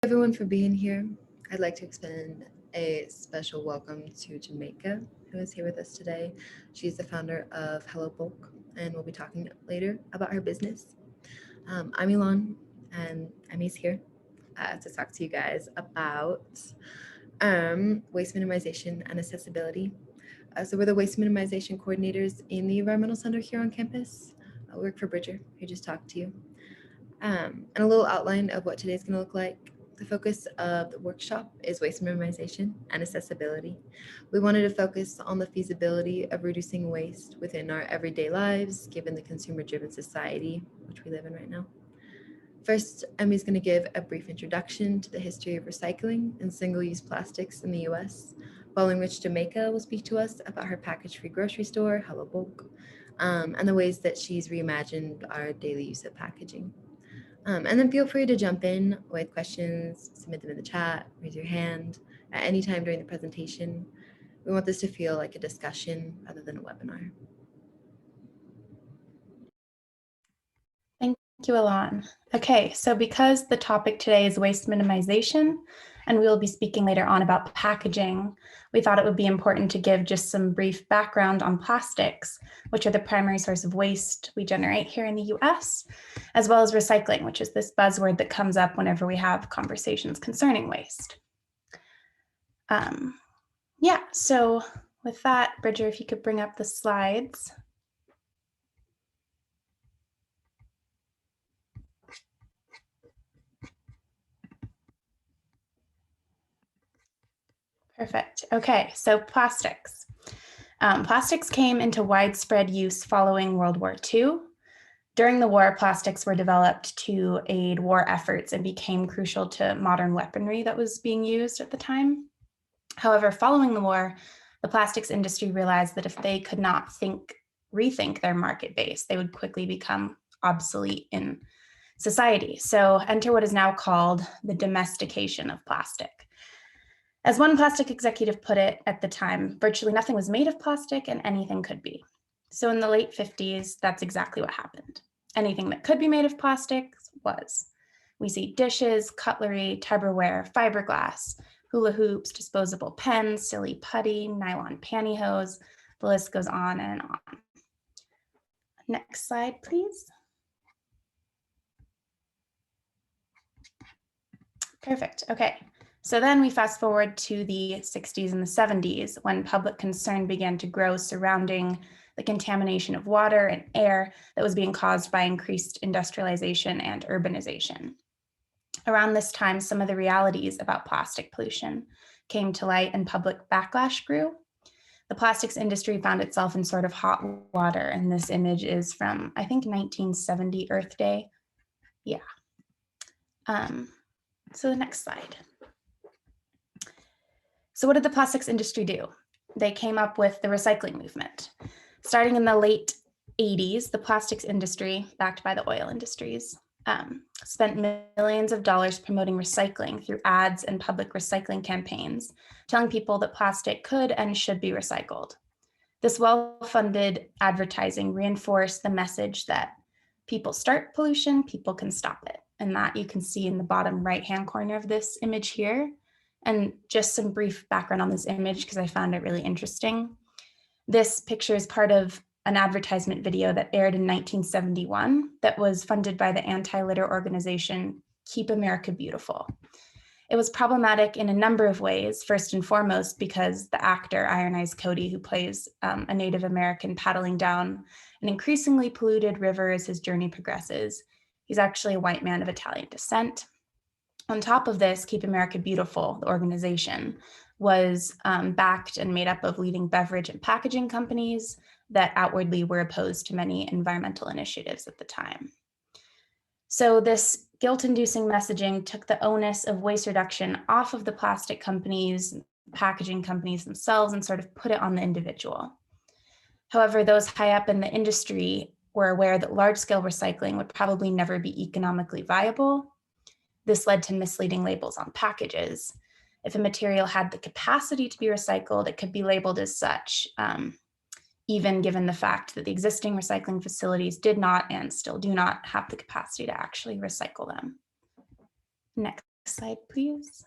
Everyone for being here. I'd like to extend a special welcome to Jamaica, who is here with us today. She's the founder of Hello Bulk, and we'll be talking later about her business. I'm Elon, and Emmy's here to talk to you guys about waste minimization and accessibility. So we're the waste minimization coordinators in the Environmental Center here on campus. I work for Bridger, who just talked to you. And a little outline of what today's going to look like. The focus of the workshop is waste minimization and accessibility. We wanted to focus on the feasibility of reducing waste within our everyday lives, given the consumer-driven society which we live in right now. First, Emmy's going to give a brief introduction to the history of recycling and single-use plastics in the US, following which Jamaica will speak to us about her package-free grocery store, Hello Bulk, and the ways that she's reimagined our daily use of packaging. And then feel free to jump in with questions, submit them in the chat, raise your hand at any time during the presentation. We want this to feel like a discussion rather than a webinar. Thank you, Alon. Okay, so because the topic today is waste minimization, and we will be speaking later on about packaging, we thought it would be important to give just some brief background on plastics, which are the primary source of waste we generate here in the US, as well as recycling, which is this buzzword that comes up whenever we have conversations concerning waste. So with that, Bridger, if you could bring up the slides. Perfect. Okay, so plastics. Plastics came into widespread use following World War II. During the war, plastics were developed to aid war efforts and became crucial to modern weaponry that was being used at the time. However, following the war, the plastics industry realized that if they could not rethink their market base, they would quickly become obsolete in society. So enter what is now called the domestication of plastic. As one plastic executive put it at the time, virtually nothing was made of plastic and anything could be. So in the late 50s, that's exactly what happened. Anything that could be made of plastic was. We see dishes, cutlery, Tupperware, fiberglass, hula hoops, disposable pens, silly putty, nylon pantyhose. The list goes on and on. Next slide, please. Perfect. Okay. So then we fast forward to the 60s and the 70s when public concern began to grow surrounding the contamination of water and air that was being caused by increased industrialization and urbanization. Around this time, some of the realities about plastic pollution came to light and public backlash grew. The plastics industry found itself in sort of hot water, and this image is from, I think, 1970 Earth Day. Yeah. So the next slide. So what did the plastics industry do? They came up with the recycling movement. Starting in the late 80s, the plastics industry, backed by the oil industries, spent millions of dollars promoting recycling through ads and public recycling campaigns, telling people that plastic could and should be recycled. This well-funded advertising reinforced the message that people start pollution, people can stop it. And that you can see in the bottom right-hand corner of this image here. And just some brief background on this image because I found it really interesting. This picture is part of an advertisement video that aired in 1971 that was funded by the anti-litter organization Keep America Beautiful. It was problematic in a number of ways, first and foremost because the actor Iron Eyes Cody, who plays a Native American paddling down an increasingly polluted river as his journey progresses, he's actually a white man of Italian descent. On top of this, Keep America Beautiful, the organization, was backed and made up of leading beverage and packaging companies that outwardly were opposed to many environmental initiatives at the time. So this guilt-inducing messaging took the onus of waste reduction off of the plastic companies, packaging companies themselves, and sort of put it on the individual. However, those high up in the industry were aware that large-scale recycling would probably never be economically viable. This led to misleading labels on packages. If a material had the capacity to be recycled, it could be labeled as such, even given the fact that the existing recycling facilities did not and still do not have the capacity to actually recycle them. Next slide, please.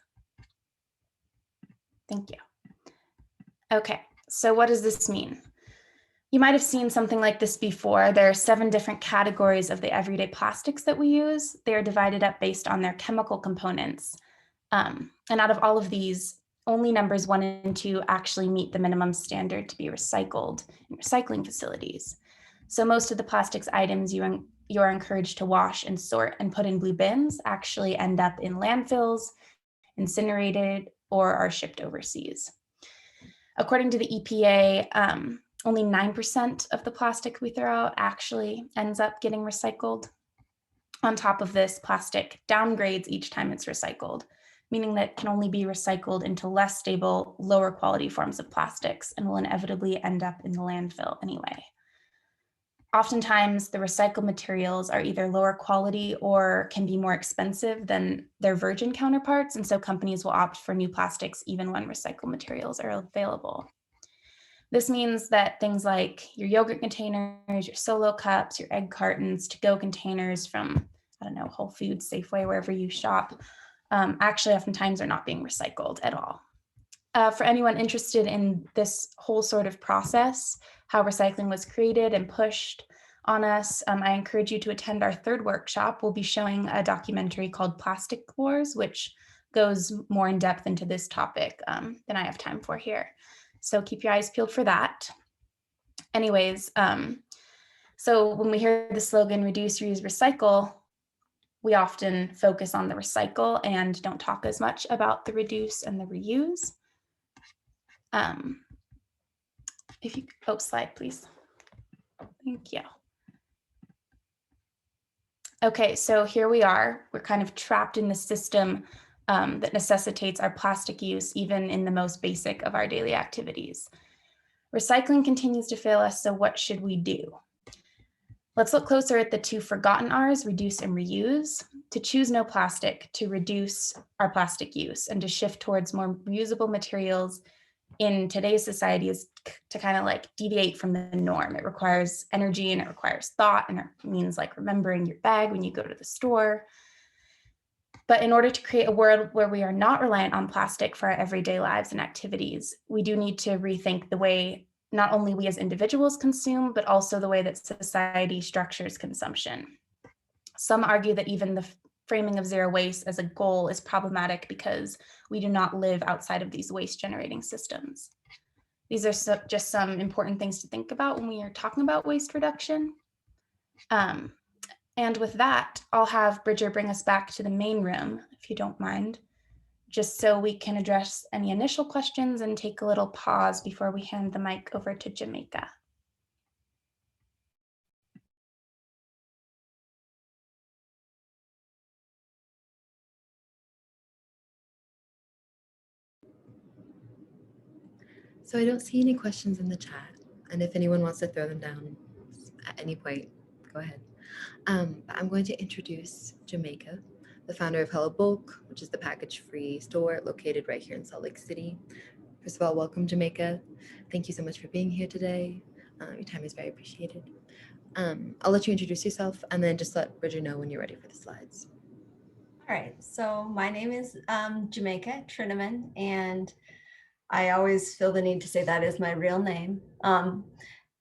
Thank you. Okay, so what does this mean? You might have seen something like this before. There are 7 different categories of the everyday plastics that we use. They are divided up based on their chemical components. And out of all of these, only numbers 1 and 2 actually meet the minimum standard to be recycled in recycling facilities. So most of the plastics items you are encouraged to wash and sort and put in blue bins actually end up in landfills, incinerated, or are shipped overseas. According to the EPA, only 9% of the plastic we throw out actually ends up getting recycled. On top of this, plastic downgrades each time it's recycled, meaning that it can only be recycled into less stable, lower quality forms of plastics and will inevitably end up in the landfill anyway. Oftentimes, the recycled materials are either lower quality or can be more expensive than their virgin counterparts, and so companies will opt for new plastics even when recycled materials are available. This means that things like your yogurt containers, your Solo cups, your egg cartons, to-go containers from, I don't know, Whole Foods, Safeway, wherever you shop, actually oftentimes are not being recycled at all. For anyone interested in this whole sort of process, how recycling was created and pushed on us, I encourage you to attend our 3rd workshop. We'll be showing a documentary called Plastic Wars, which goes more in depth into this topic than I have time for here. So keep your eyes peeled for that. Anyways, so when we hear the slogan, reduce, reuse, recycle, we often focus on the recycle and don't talk as much about the reduce and the reuse. If you, slide, please. Thank you. Okay, so here we are. We're kind of trapped in the system that necessitates our plastic use, even in the most basic of our daily activities. Recycling continues to fail us, so what should we do? Let's look closer at the 2 forgotten R's, reduce and reuse. To choose no plastic, to reduce our plastic use, and to shift towards more reusable materials in today's society is to kind of like deviate from the norm. It requires energy and it requires thought, and it means like remembering your bag when you go to the store. But in order to create a world where we are not reliant on plastic for our everyday lives and activities, we do need to rethink the way not only we as individuals consume, but also the way that society structures consumption. Some argue that even the framing of zero waste as a goal is problematic because we do not live outside of these waste generating systems. These are just some important things to think about when we are talking about waste reduction. And with that, I'll have Bridger bring us back to the main room, if you don't mind, just so we can address any initial questions and take a little pause before we hand the mic over to Jamaica. So I don't see any questions in the chat, and if anyone wants to throw them down at any point, go ahead. But I'm going to introduce Jamaica, the founder of Hello Bulk, which is the package-free store located right here in Salt Lake City. First of all, welcome, Jamaica. Thank you so much for being here today. Your time is very appreciated. I'll let you introduce yourself and then just let Bridger know when you're ready for the slides. All right, so my name is Jamaica Trinnman, and I always feel the need to say that is my real name.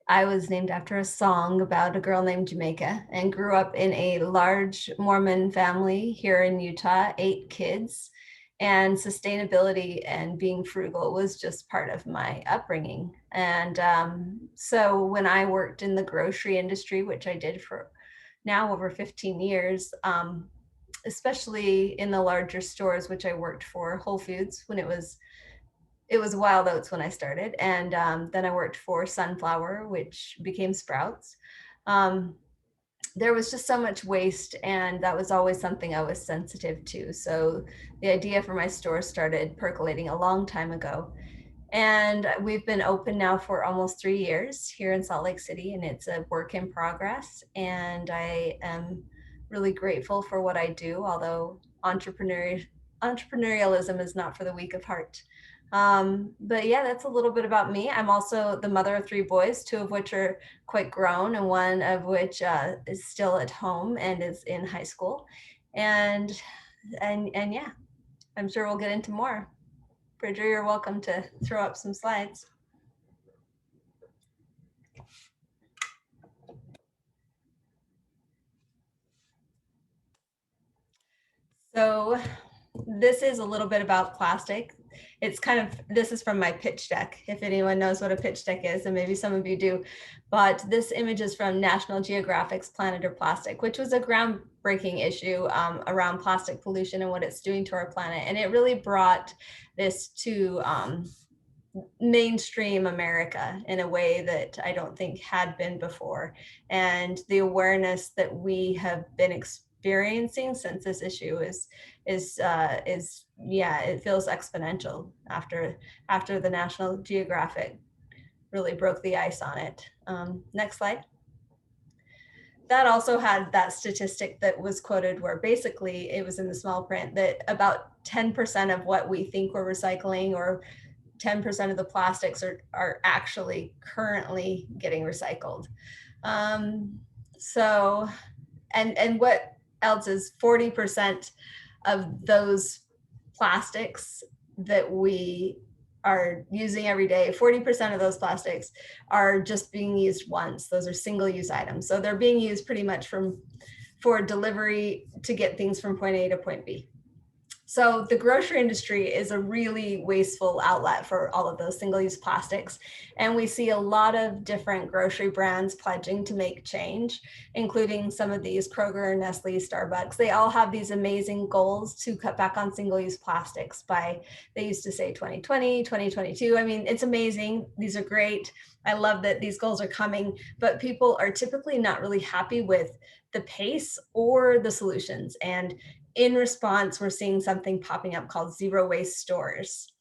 I was named after a song about a girl named Jamaica and grew up in a large Mormon family here in Utah, 8 kids, and sustainability and being frugal was just part of my upbringing. And so when I worked in the grocery industry, which I did for now over 15 years, especially in the larger stores, which I worked for Whole Foods when it was Wild Oats when I started. And then I worked for Sunflower, which became Sprouts. There was just so much waste, and that was always something I was sensitive to. So the idea for my store started percolating a long time ago. And we've been open now for almost 3 years here in Salt Lake City, and it's a work in progress. And I am really grateful for what I do, although entrepreneurialism is not for the weak of heart. But yeah, that's a little bit about me. I'm also the mother of 3 boys, 2 of which are quite grown, and 1 of which is still at home and is in high school. And yeah. I'm sure we'll get into more. Bridger, you're welcome to throw up some slides. So this is a little bit about plastic. It's kind of, this is from my pitch deck, if anyone knows what a pitch deck is, and maybe some of you do, but this image is from National Geographic's Planet or Plastic, which was a groundbreaking issue around plastic pollution and what it's doing to our planet. And it really brought this to mainstream America in a way that I don't think had been before. And the awareness that we have been experiencing since this issue is yeah, it feels exponential after the National Geographic really broke the ice on it. Next slide. That also had that statistic that was quoted where basically it was in the small print that about 10% of what we think we're recycling, or 10% of the plastics are actually currently getting recycled. So, and what else is 40% of those plastics that we are using every day, 40% of those plastics are just being used once. Those are single-use items. So they're being used pretty much for delivery to get things from point A to point B. So the grocery industry is a really wasteful outlet for all of those single-use plastics. And we see a lot of different grocery brands pledging to make change, including some of these: Kroger, Nestle, Starbucks. They all have these amazing goals to cut back on single-use plastics by, they used to say 2020, 2022. I mean, it's amazing. These are great. I love that these goals are coming, but people are typically not really happy with the pace or the solutions. And in response, we're seeing something popping up called zero waste stores.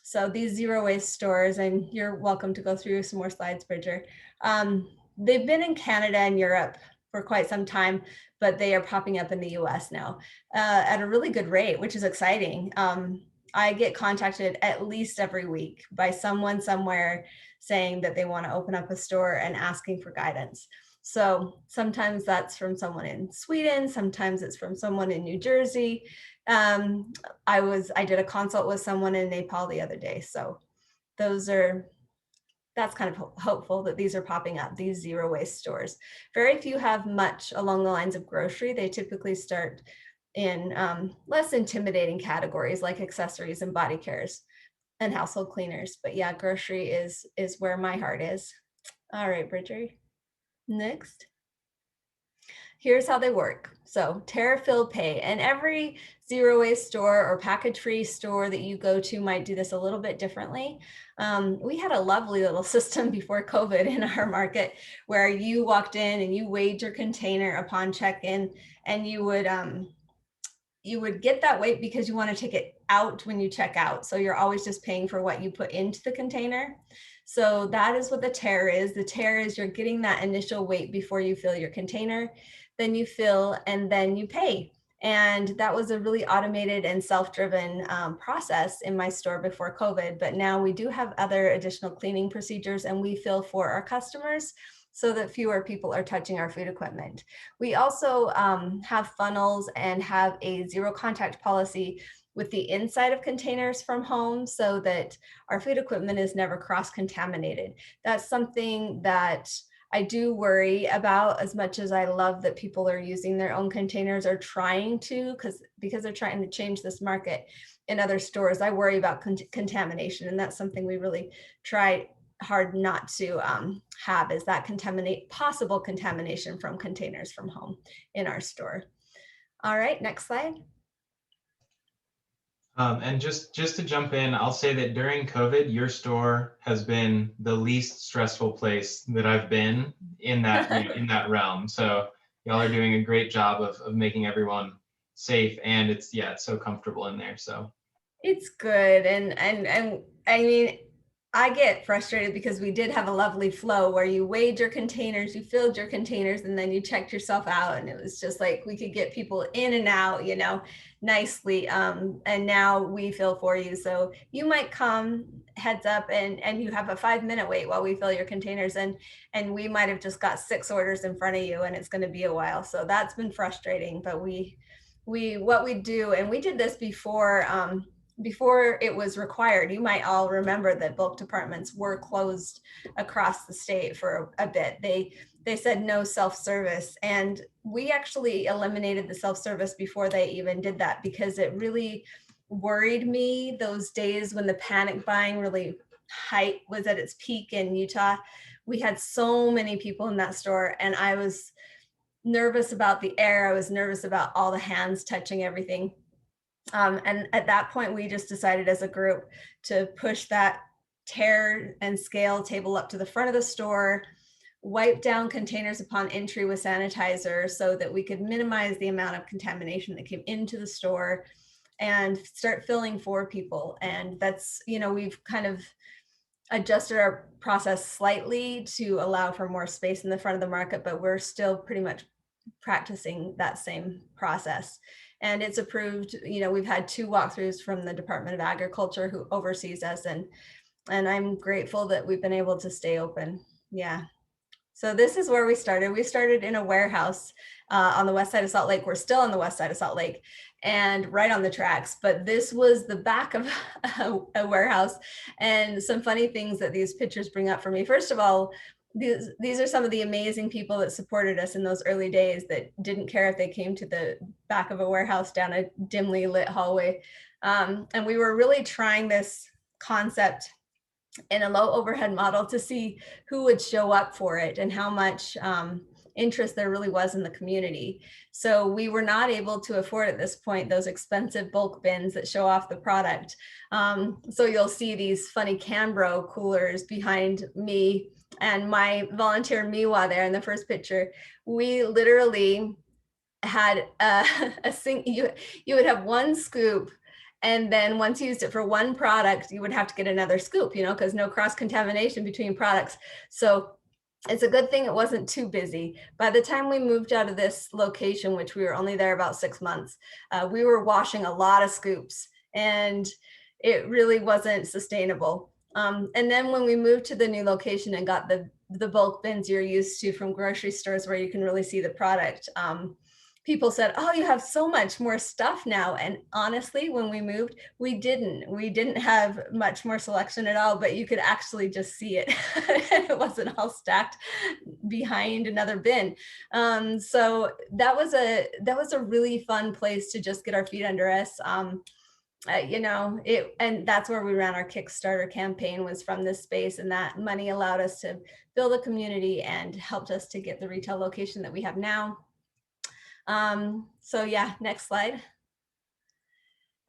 So these zero waste stores, and you're welcome to go through some more slides, Bridger. They've been in Canada and Europe for quite some time, but they are popping up in the US now at a really good rate, which is exciting. I get contacted at least every week by someone somewhere saying that they want to open up a store and asking for guidance. So sometimes that's from someone in Sweden, sometimes it's from someone in New Jersey. I did a consult with someone in Nepal the other day. So that's kind of hopeful that these are popping up, these zero waste stores. Very few have much along the lines of grocery. They typically start in less intimidating categories like accessories and body cares and household cleaners. But yeah, grocery is where my heart is. All right, Bridger. Next. Here's how they work. So tariff fill pay, and every zero waste store or package free store that you go to might do this a little bit differently. We had a lovely little system before COVID in our market where you walked in and you weighed your container upon check-in, and you would get that weight because you want to take it out when you check out. So you're always just paying for what you put into the container. So that is what the tear is. The tear is you're getting that initial weight before you fill your container, then you fill, and then you pay. And that was a really automated and self-driven process in my store before COVID. But now we do have other additional cleaning procedures, and we fill for our customers so that fewer people are touching our food equipment. We also have funnels and have a zero contact policy with the inside of containers from home so that our food equipment is never cross-contaminated. That's something that I do worry about, as much as I love that people are using their own containers or trying to, because they're trying to change this market in other stores. I worry about contamination, and that's something we really try hard not to have, is that possible contamination from containers from home in our store. All right, next slide. And just to jump in, I'll say that during COVID, your store has been the least stressful place that I've been in that in that realm. So y'all are doing a great job of making everyone safe, and it's so comfortable in there. So it's good, and I mean, I get frustrated because we did have a lovely flow where you weighed your containers, you filled your containers, and then you checked yourself out. And it was just like we could get people in and out, nicely. And now we fill for you. So you might come, heads up, and you have a 5-minute wait while we fill your containers. And we might have just got 6 orders in front of you, and it's going to be a while. So that's been frustrating, but we what we do, and we did this before it was required. You might all remember that bulk departments were closed across the state for a bit. They said no self-service, and we actually eliminated the self-service before they even did that, because it really worried me those days when the panic buying really was at its peak in Utah. We had so many people in that store, and I was nervous about the air. I was nervous about all the hands touching everything. And at that point, we just decided as a group to push that tear and scale table up to the front of the store, wipe down containers upon entry with sanitizer so that we could minimize the amount of contamination that came into the store, and start filling for people. And that's, we've kind of adjusted our process slightly to allow for more space in the front of the market, but we're still pretty much practicing that same process. And it's approved. We've had 2 walkthroughs from the Department of Agriculture, who oversees us, and I'm grateful that we've been able to stay open. Yeah. So this is where we started. We started in a warehouse on the west side of Salt Lake. We're still on the west side of Salt Lake and right on the tracks, but this was the back of a warehouse. And some funny things that these pictures bring up for me. First of all, these are some of the amazing people that supported us in those early days, that didn't care if they came to the back of a warehouse down a dimly lit hallway. And we were really trying this concept in a low overhead model to see who would show up for it and how much interest there really was in the community. So we were not able to afford at this point those expensive bulk bins that show off the product. So you'll see these funny Cambro coolers behind me and my volunteer Miwa there in the first picture. We literally had you would have one scoop, and then once you used it for one product, you would have to get another scoop, because no cross-contamination between products. So it's a good thing it wasn't too busy. By the time we moved out of this location, which we were only there about 6 months, we were washing a lot of scoops, and it really wasn't sustainable. And then when we moved to the new location and got the bulk bins you're used to from grocery stores where you can really see the product, people said, "Oh, you have so much more stuff now." And honestly, when we moved, we didn't have much more selection at all, but you could actually just see it. It wasn't all stacked behind another bin. So that was a really fun place to just get our feet under us. And that's where we ran our Kickstarter campaign, was from this space, and that money allowed us to build a community and helped us to get the retail location that we have now. So yeah, next slide.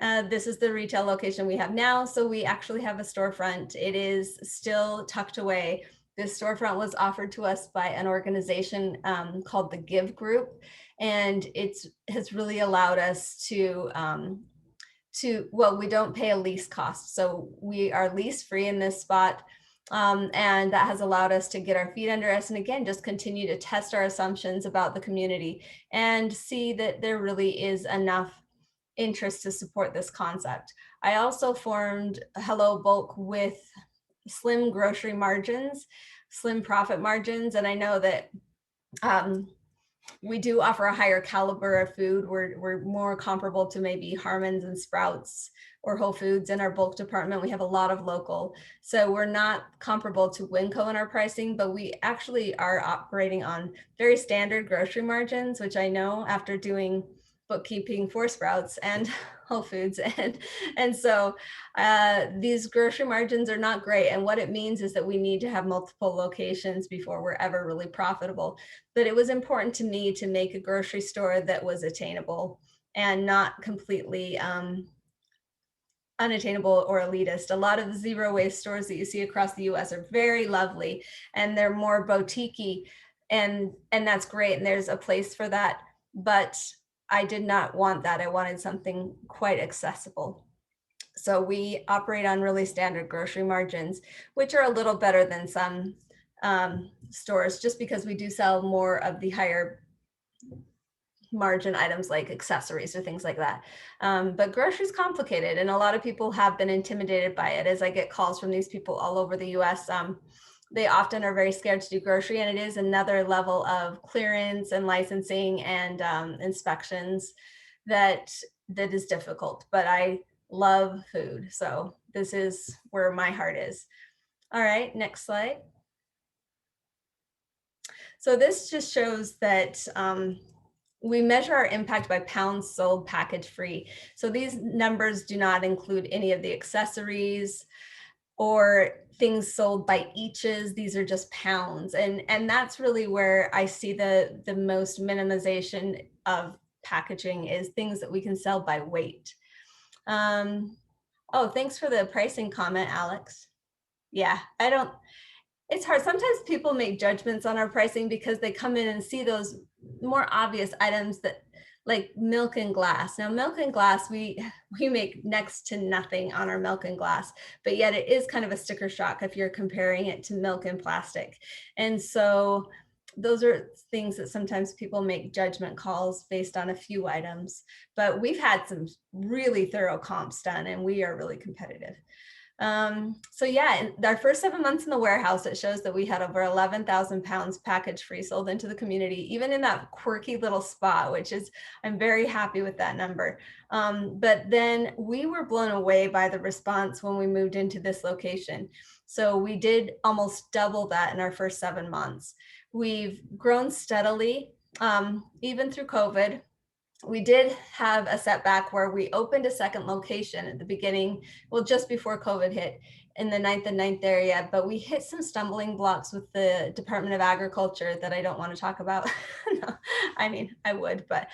This is the retail location we have now. So we actually have a storefront. It is still tucked away. This storefront was offered to us by an organization called the Give Group, and it has really allowed us to we don't pay a lease cost. So we are lease free in this spot. And that has allowed us to get our feet under us, and again, just continue to test our assumptions about the community and see that there really is enough interest to support this concept. I also formed Hello Bulk with slim grocery margins, slim profit margins, and I know that we do offer a higher caliber of food. We're more comparable to maybe Harmon's and Sprouts or Whole Foods in our bulk department. We have a lot of local. So we're not comparable to Winco in our pricing, but we actually are operating on very standard grocery margins, which I know after doing bookkeeping for Sprouts and Whole Foods. And so these grocery margins are not great. And what it means is that we need to have multiple locations before we're ever really profitable. But it was important to me to make a grocery store that was attainable and not completely unattainable or elitist. A lot of the zero waste stores that you see across the US are very lovely, and they're more boutique-y, and that's great. And there's a place for that. But I did not want that. I wanted something quite accessible. So we operate on really standard grocery margins, which are a little better than some stores, just because we do sell more of the higher margin items like accessories or things like that. But grocery is complicated, and a lot of people have been intimidated by it. As I get calls from these people all over the US, they often are very scared to do grocery, and it is another level of clearance and licensing and inspections that is difficult, but I love food. So this is where my heart is. All right, next slide. So this just shows that we measure our impact by pounds sold package free. So these numbers do not include any of the accessories or things sold by eaches. These are just pounds. And that's really where I see the most minimization of packaging is things that we can sell by weight. Oh, thanks for the pricing comment, Alex. Yeah, it's hard. Sometimes people make judgments on our pricing because they come in and see those more obvious items that like milk and glass. Now, milk and glass, we make next to nothing on our milk and glass, but yet it is kind of a sticker shock if you're comparing it to milk and plastic. And so those are things that sometimes people make judgment calls based on a few items, but we've had some really thorough comps done and we are really competitive. So yeah, in our first 7 months in the warehouse, it shows that we had over 11,000 pounds package free sold into the community, even in that quirky little spot, which is, I'm very happy with that number. But then we were blown away by the response when we moved into this location. So we did almost double that in our first 7 months. We've grown steadily, even through COVID. We did have a setback where we opened a second location at the beginning, well, just before COVID hit in the 9th and 9th area, but we hit some stumbling blocks with the Department of Agriculture that I don't want to talk about. No, I mean, I would, but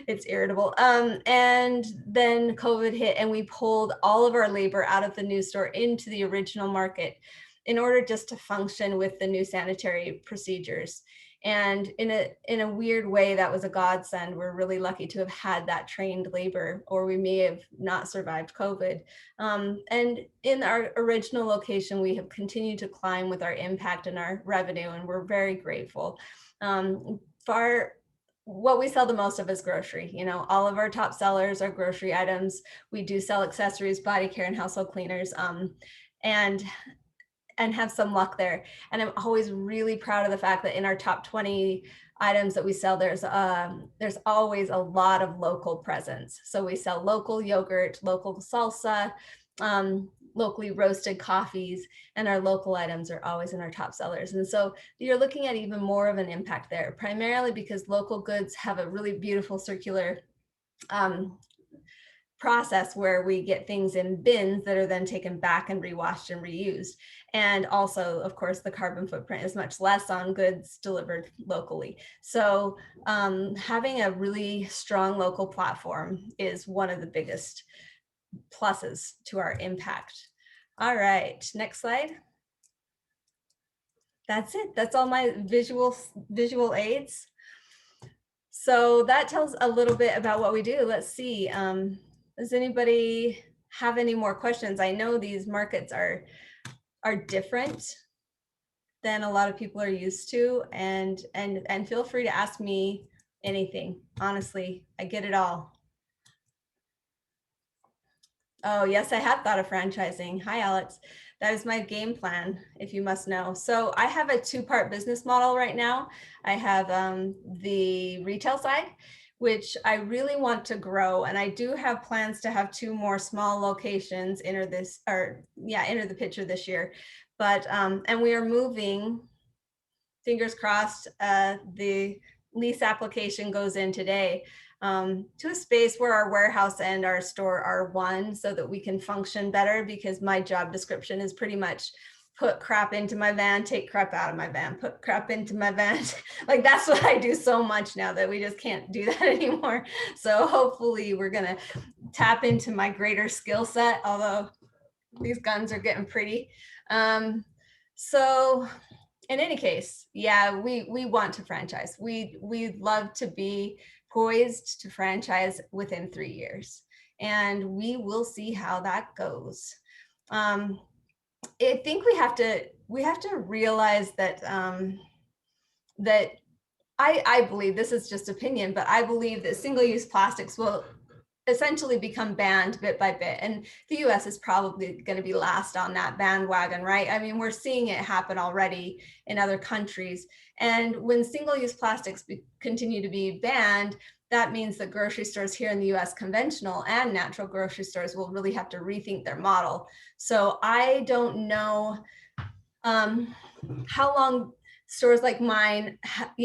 it's irritable. And then COVID hit and we pulled all of our labor out of the new store into the original market in order just to function with the new sanitary procedures. And in a weird way, that was a godsend. We're really lucky to have had that trained labor, or we may have not survived COVID. And in our original location, we have continued to climb with our impact and our revenue, and we're very grateful. What we sell the most of is grocery. You know, all of our top sellers are grocery items. We do sell accessories, body care, and household cleaners. And have some luck there. And I'm always really proud of the fact that in our top 20 items that we sell, there's always a lot of local presence. So we sell local yogurt, local salsa, locally roasted coffees, and our local items are always in our top sellers. And so you're looking at even more of an impact there, primarily because local goods have a really beautiful circular process where we get things in bins that are then taken back and rewashed and reused. And also, of course, the carbon footprint is much less on goods delivered locally. So having a really strong local platform is one of the biggest pluses to our impact. All right, next slide. That's it. That's all my visual aids. So that tells a little bit about what we do. Let's see. Does anybody have any more questions? I know these markets are different than a lot of people are used to, and feel free to ask me anything. Honestly, I get it all. Oh, yes, I have thought of franchising. Hi, Alex. That is my game plan, if you must know. So I have a two-part business model right now. I have the retail side, which I really want to grow. And I do have plans to have 2 more small locations enter the picture this year. But, and we are moving, fingers crossed, the lease application goes in today, to a space where our warehouse and our store are one, so that we can function better, because my job description is pretty much put crap into my van, take crap out of my van, put crap into my van. Like, that's what I do so much now that we just can't do that anymore. So hopefully we're gonna tap into my greater skill set, although these guns are getting pretty. So in any case, yeah, we want to franchise. We'd love to be poised to franchise within 3 years, and we will see how that goes. I think we have to realize that that I believe, this is just opinion, but I believe that single-use plastics will essentially become banned bit by bit, and the US is probably going to be last on that bandwagon, right? I mean, we're seeing it happen already in other countries, and when single-use plastics continue to be banned, that means that grocery stores here in the US, conventional and natural grocery stores, will really have to rethink their model. So I don't know how long stores like mine,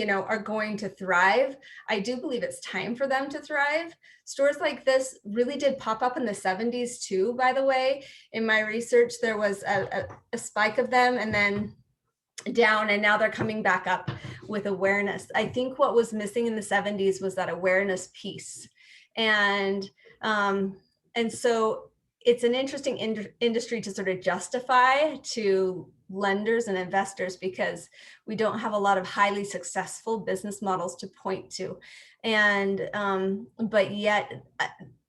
are going to thrive. I do believe it's time for them to thrive. Stores like this really did pop up in the 70s too, by the way. In my research, there was a spike of them and then down, and now they're coming back up with awareness. I think what was missing in the 70s was that awareness piece. And so it's an interesting industry to sort of justify to lenders and investors, because we don't have a lot of highly successful business models to point to. And but yet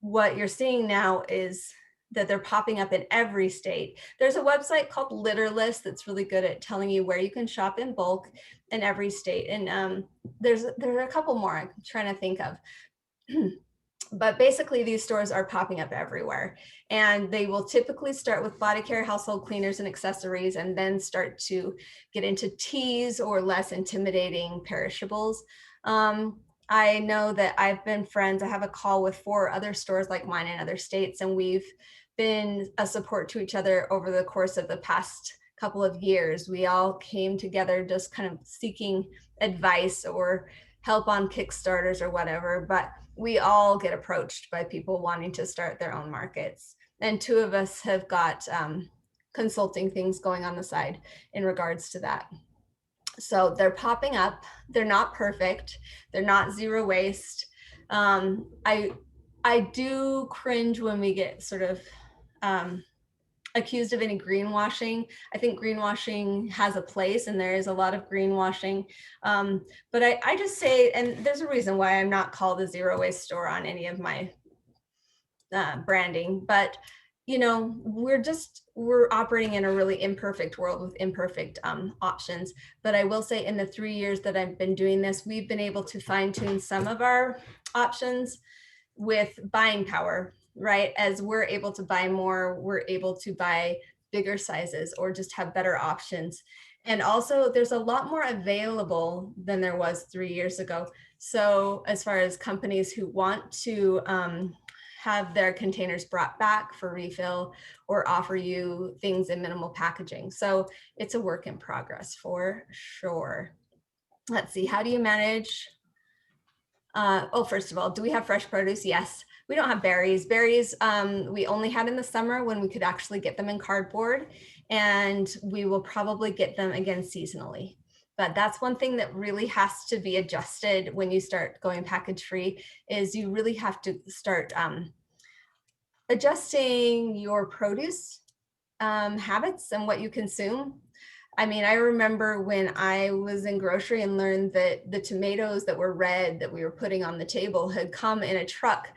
what you're seeing now is that they're popping up in every state. There's a website called Litterless that's really good at telling you where you can shop in bulk in every state. And there are a couple more I'm trying to think of. But basically these stores are popping up everywhere, and they will typically start with body care, household cleaners, and accessories, and then start to get into teas or less intimidating perishables. I know that I've been friends. I have a call with 4 other stores like mine in other states, and we've been a support to each other over the course of the past couple of years. We all came together just kind of seeking advice or help on Kickstarters or whatever, but we all get approached by people wanting to start their own markets. And 2 of us have got consulting things going on the side in regards to that. So they're popping up. They're not perfect. They're not zero waste. I do cringe when we get sort of accused of any greenwashing. I think greenwashing has a place, and there is a lot of greenwashing. But I just say, and there's a reason why I'm not called a zero waste store on any of my branding, but we're operating in a really imperfect world with imperfect options. But I will say, in the 3 years that I've been doing this, we've been able to fine tune some of our options with buying power, right? As we're able to buy more, we're able to buy bigger sizes or just have better options. And also there's a lot more available than there was 3 years ago. So as far as companies who want to have their containers brought back for refill or offer you things in minimal packaging. So it's a work in progress for sure. Let's see, how do you manage? First of all, do we have fresh produce? Yes. We don't have berries. Berries we only had in the summer when we could actually get them in cardboard, and we will probably get them again seasonally. But that's one thing that really has to be adjusted when you start going package free, is you really have to start adjusting your produce habits and what you consume. I mean, I remember when I was in grocery and learned that the tomatoes that were red that we were putting on the table had come in a truck.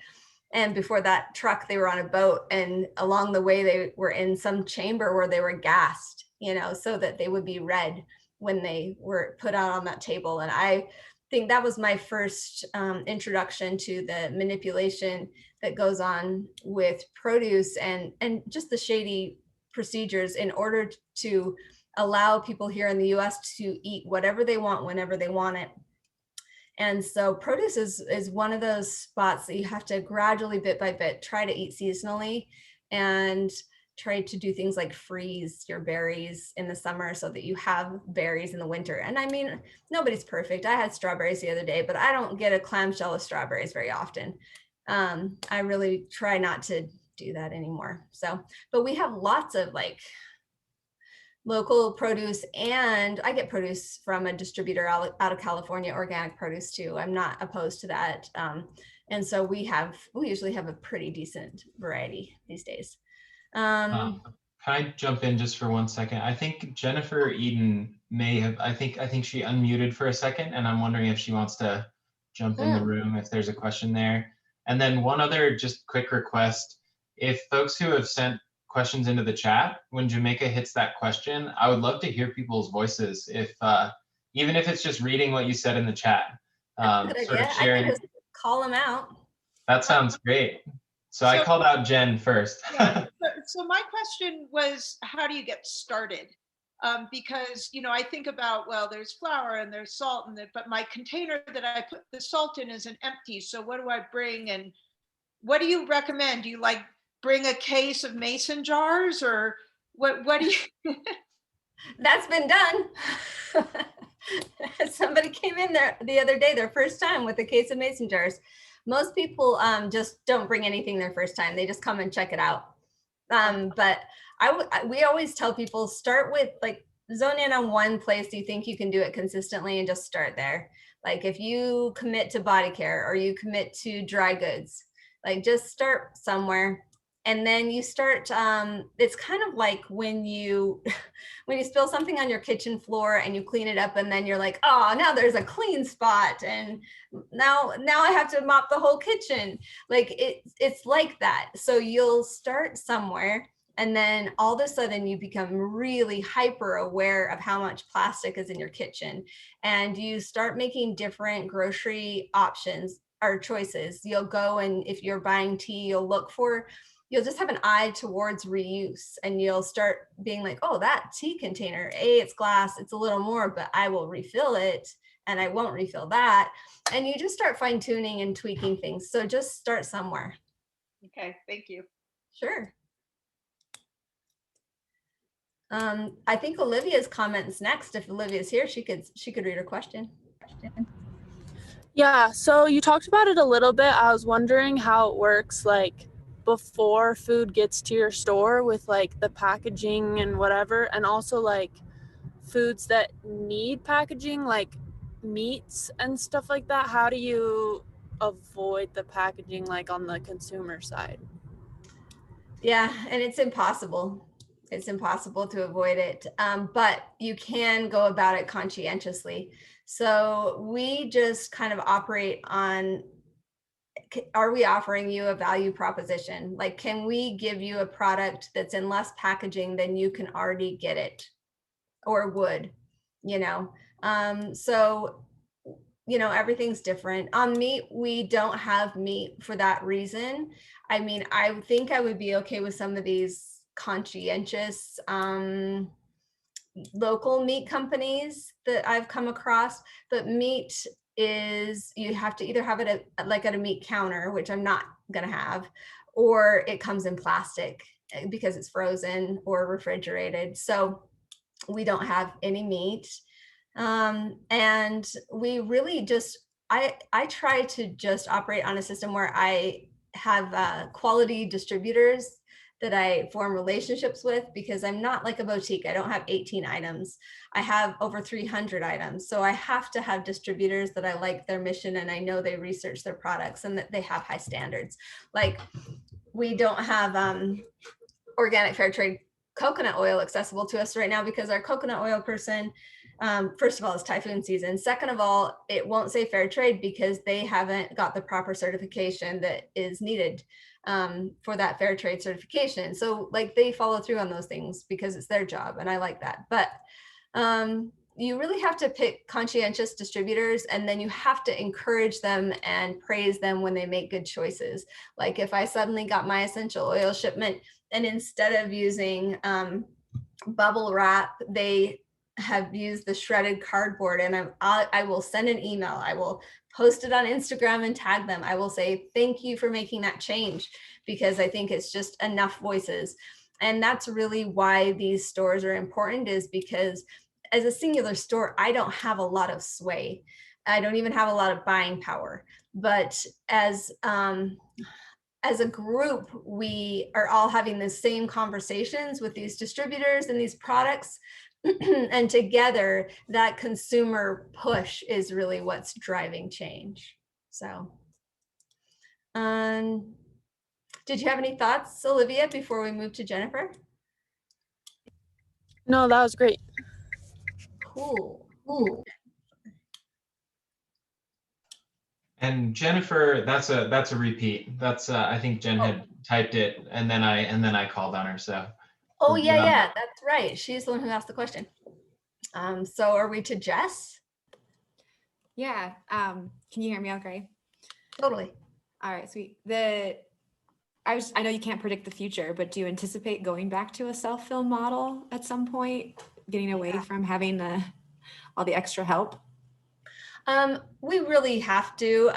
And before that truck, they were on a boat, and along the way they were in some chamber where they were gassed, so that they would be red when they were put out on that table. And I think that was my first introduction to the manipulation that goes on with produce and just the shady procedures in order to allow people here in the US to eat whatever they want whenever they want it. And so produce is one of those spots that you have to gradually, bit by bit, try to eat seasonally, and try to do things like freeze your berries in the summer so that you have berries in the winter. And I mean, nobody's perfect. I had strawberries the other day, but I don't get a clamshell of strawberries very often. I really try not to do that anymore. So, but we have lots of local produce, and I get produce from a distributor out of California, organic produce too. I'm not opposed to that. And so we usually have a pretty decent variety these days. Can I jump in just for 1 second? I think Jennifer Eden may have, I think she unmuted for a second, and I'm wondering if she wants to jump in the room if there's a question there. And then one other just quick request, if folks who have sent questions into the chat, when Jamaica hits that question, I would love to hear people's voices, if even if it's just reading what you said in the chat. Sort of sharing. I can just call them out. That sounds great. So I called out Jen first. Yeah. So my question was, how do you get started? because, you know, I think about, well, there's flour and there's salt in it, but my container that I put the salt in isn't empty. So what do I bring? And what do you recommend? Do you like bring a case of mason jars, or what do you? That's been done. Somebody came in there the other day, their first time, with a case of mason jars. Most people just don't bring anything their first time. They just come and check it out. But we always tell people, start with, like, zone in on one place you think you can do it consistently and just start there. Like if you commit to body care or you commit to dry goods, like just start somewhere. And then you start, it's kind of like when you spill something on your kitchen floor and you clean it up, and then you're like, oh, now there's a clean spot, and now I have to mop the whole kitchen. Like it's like that. So you'll start somewhere, and then all of a sudden you become really hyper aware of how much plastic is in your kitchen, and you start making different grocery options or choices. You'll go, and if you're buying tea, you'll just have an eye towards reuse, and you'll start being like, oh, that tea container, it's glass, it's a little more, but I will refill it, and I won't refill that. And you just start fine tuning and tweaking things. So just start somewhere. Okay, thank you. Sure. I think Olivia's comments next. If Olivia's here, she could read her question. Yeah, so you talked about it a little bit. I was wondering how it works, like, before food gets to your store with like the packaging and whatever, and also like foods that need packaging, like meats and stuff like that. How do you avoid the packaging, like on the consumer side? Yeah, and it's impossible. It's impossible to avoid it, but you can go about it conscientiously. So we just kind of operate on, are we offering you a value proposition? Like, can we give you a product that's in less packaging than you can already get it or would, you know? So, you know, everything's different. On meat, we don't have meat for that reason. I mean, I think I would be okay with some of these conscientious local meat companies that I've come across, but meat is, you have to either have it at a meat counter, which I'm not gonna have, or it comes in plastic because it's frozen or refrigerated. So we don't have any meat. And we really just, I try to just operate on a system where I have quality distributors that I form relationships with, because I'm not like a boutique. I don't have 18 items. I have over 300 items. So I have to have distributors that I like their mission, and I know they research their products and that they have high standards. Like, we don't have organic fair trade coconut oil accessible to us right now because our coconut oil person, first of all, it's typhoon season. Second of all, it won't say fair trade because they haven't got the proper certification that is needed for that fair trade certification. So like, they follow through on those things because it's their job, and I like that. But you really have to pick conscientious distributors, and then you have to encourage them and praise them when they make good choices. Like, if I suddenly got my essential oil shipment, and instead of using bubble wrap, they have used the shredded cardboard, and I will send an email. I will post it on Instagram and tag them. I will say, thank you for making that change, because I think it's just enough voices. And that's really why these stores are important, is because as a singular store, I don't have a lot of sway. I don't even have a lot of buying power. But as a group, we are all having the same conversations with these distributors and these products. And together, that consumer push is really what's driving change. So, did you have any thoughts, Olivia, before we move to Jennifer? No, that was great. Cool. And Jennifer, that's a repeat. That's I think Jen had typed it, and then I called on her. So. Oh yeah, that's right. She's the one who asked the question. So are we to Jess? Yeah. Can you hear me okay? Totally. All right, sweet. I know you can't predict the future, but do you anticipate going back to a self-fill model at some point? getting away from having all the extra help? We really have to,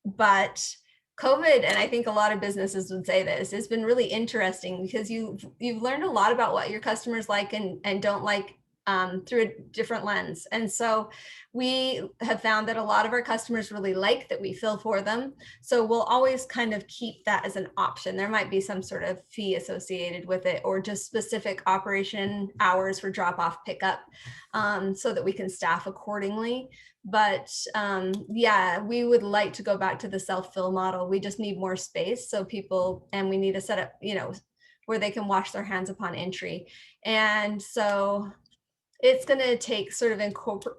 but COVID, and I think a lot of businesses would say this, it's been really interesting because you've learned a lot about what your customers like and don't like through a different lens. And so we have found that a lot of our customers really like that we fill for them. So we'll always kind of keep that as an option. There might be some sort of fee associated with it, or just specific operation hours for drop off pickup, so that we can staff accordingly. But yeah, we would like to go back to the self-fill model. We just need more space so people, and we need to set up, where they can wash their hands upon entry. And so it's going to take sort of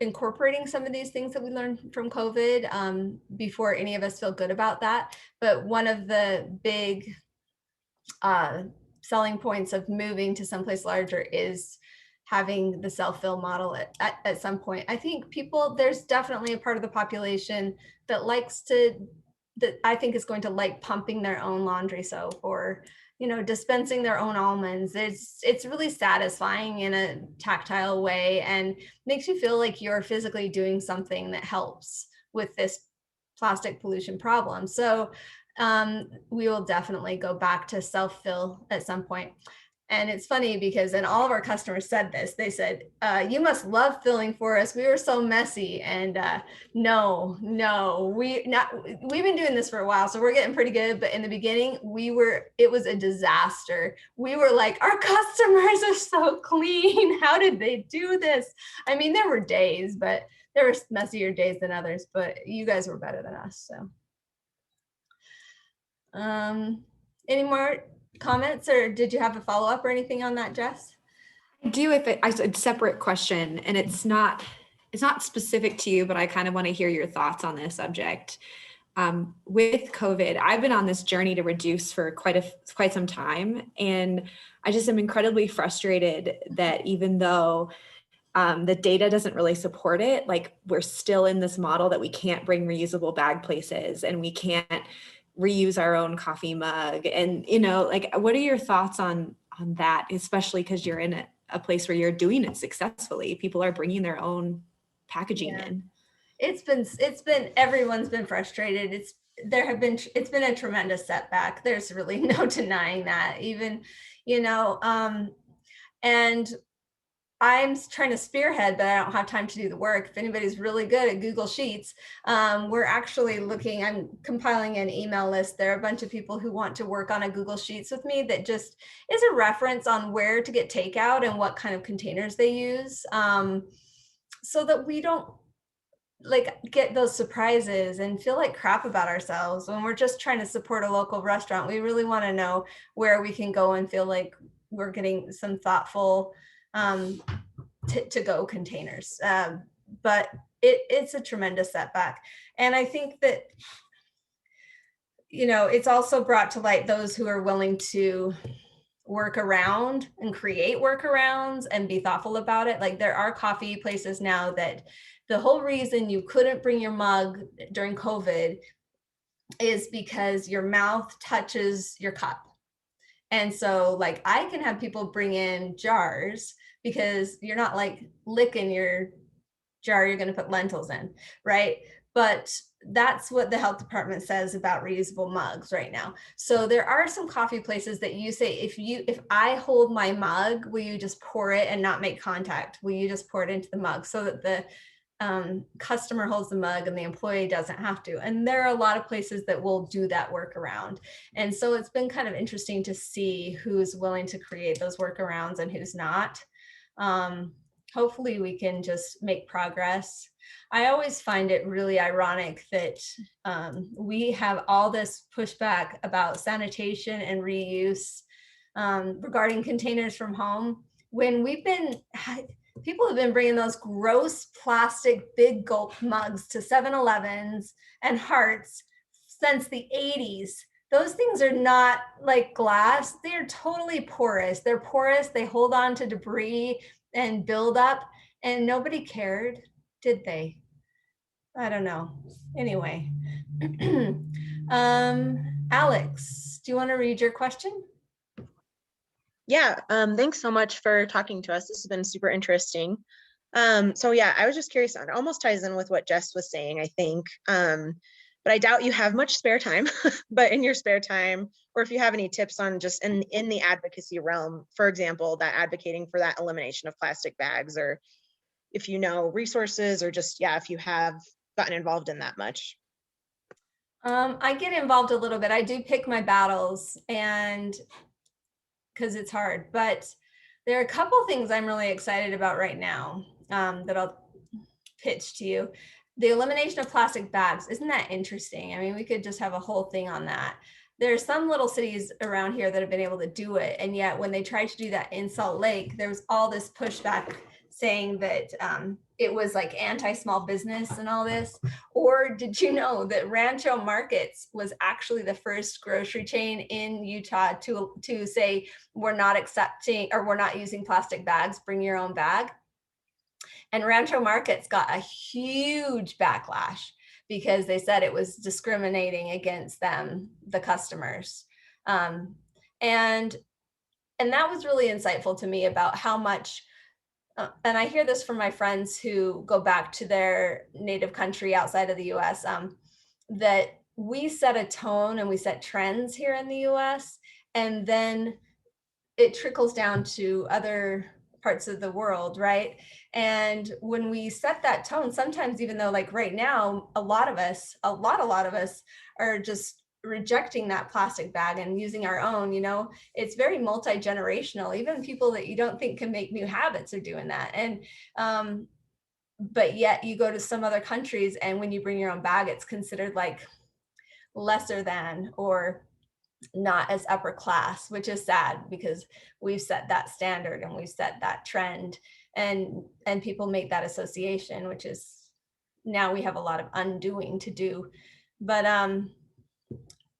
incorporating some of these things that we learned from COVID before any of us feel good about that. But one of the big selling points of moving to someplace larger is having the self-fill model at some point. I think there's definitely a part of the population that I think is going to like pumping their own laundry soap, or dispensing their own almonds. It's really satisfying in a tactile way and makes you feel like you're physically doing something that helps with this plastic pollution problem. So we will definitely go back to self-fill at some point. And it's funny because, and all of our customers said this, they said, you must love filling for us. We were so messy. And no, we've been doing this for a while, so we're getting pretty good. But in the beginning, it was a disaster. We were like, our customers are so clean. How did they do this? I mean, there were days, but there were messier days than others, but you guys were better than us. So any more comments, or did you have a follow-up or anything on that, Jess? I do. A separate question, and it's not specific to you, but I kind of want to hear your thoughts on this subject. With COVID, I've been on this journey to reduce for quite some time, and I just am incredibly frustrated that even though the data doesn't really support it, like we're still in this model that we can't bring reusable bag places, and we can't reuse our own coffee mug. And what are your thoughts on that, especially because you're in a place where you're doing it successfully? People are bringing their own packaging in. It's been everyone's been frustrated. It's been a tremendous setback. There's really no denying that. Even and I'm trying to spearhead, but I don't have time to do the work. If anybody's really good at Google Sheets, we're actually I'm compiling an email list. There are a bunch of people who want to work on a Google Sheets with me that just is a reference on where to get takeout and what kind of containers they use, so that we don't get those surprises and feel like crap about ourselves when we're just trying to support a local restaurant. We really want to know where we can go and feel like we're getting some thoughtful to-go containers. But it's a tremendous setback. And I think that, it's also brought to light those who are willing to work around and create workarounds and be thoughtful about it. Like there are coffee places now that the whole reason you couldn't bring your mug during COVID is because your mouth touches your cup. And so I can have people bring in jars because you're not licking your jar you're going to put lentils in, right? But that's what the health department says about reusable mugs right now. So there are some coffee places that you say, if I hold my mug, will you just pour it and not make contact? Will you just pour it into the mug so that the customer holds the mug and the employee doesn't have to? And there are a lot of places that will do that workaround. And so it's been kind of interesting to see who's willing to create those workarounds and who's not. Hopefully we can just make progress. I always find it really ironic that we have all this pushback about sanitation and reuse regarding containers from home, when people have been bringing those gross plastic big gulp mugs to 7-Elevens and Hearts since the 80s. Those things are not like glass. They're totally porous. They're porous. They hold on to debris and build up, and nobody cared, did they? I don't know. Anyway, Alex, do you want to read your question? Yeah, thanks so much for talking to us. This has been super interesting. So yeah, I was just curious, it almost ties in with what Jess was saying, I think. But I doubt you have much spare time, but in your spare time, or if you have any tips on just in the advocacy realm, for example, that advocating for that elimination of plastic bags, or if you know resources, or just, yeah, if you have gotten involved in that much. I get involved a little bit. I do pick my battles, and because it's hard, but there are a couple things I'm really excited about right now that I'll pitch to you. The elimination of plastic bags. Isn't that interesting? I mean, we could just have a whole thing on that. There are some little cities around here that have been able to do it. And yet when they tried to do that in Salt Lake, there was all this pushback saying that it was like anti-small business and all this. Or did you know that Rancho Markets was actually the first grocery chain in Utah to say, we're not accepting, or we're not using plastic bags, bring your own bag? And Rancho Markets got a huge backlash because they said it was discriminating against them, the customers. And that was really insightful to me about how much, and I hear this from my friends who go back to their native country outside of the US, that we set a tone and we set trends here in the US, and then it trickles down to other parts of the world, right? And when we set that tone, sometimes even though like right now, a lot of us are just rejecting that plastic bag and using our own, it's very multi-generational. Even people that you don't think can make new habits are doing that. And but yet you go to some other countries, and when you bring your own bag, it's considered like lesser than, or not as upper class, which is sad because we've set that standard and we've set that trend, and people make that association, which is, now we have a lot of undoing to do. But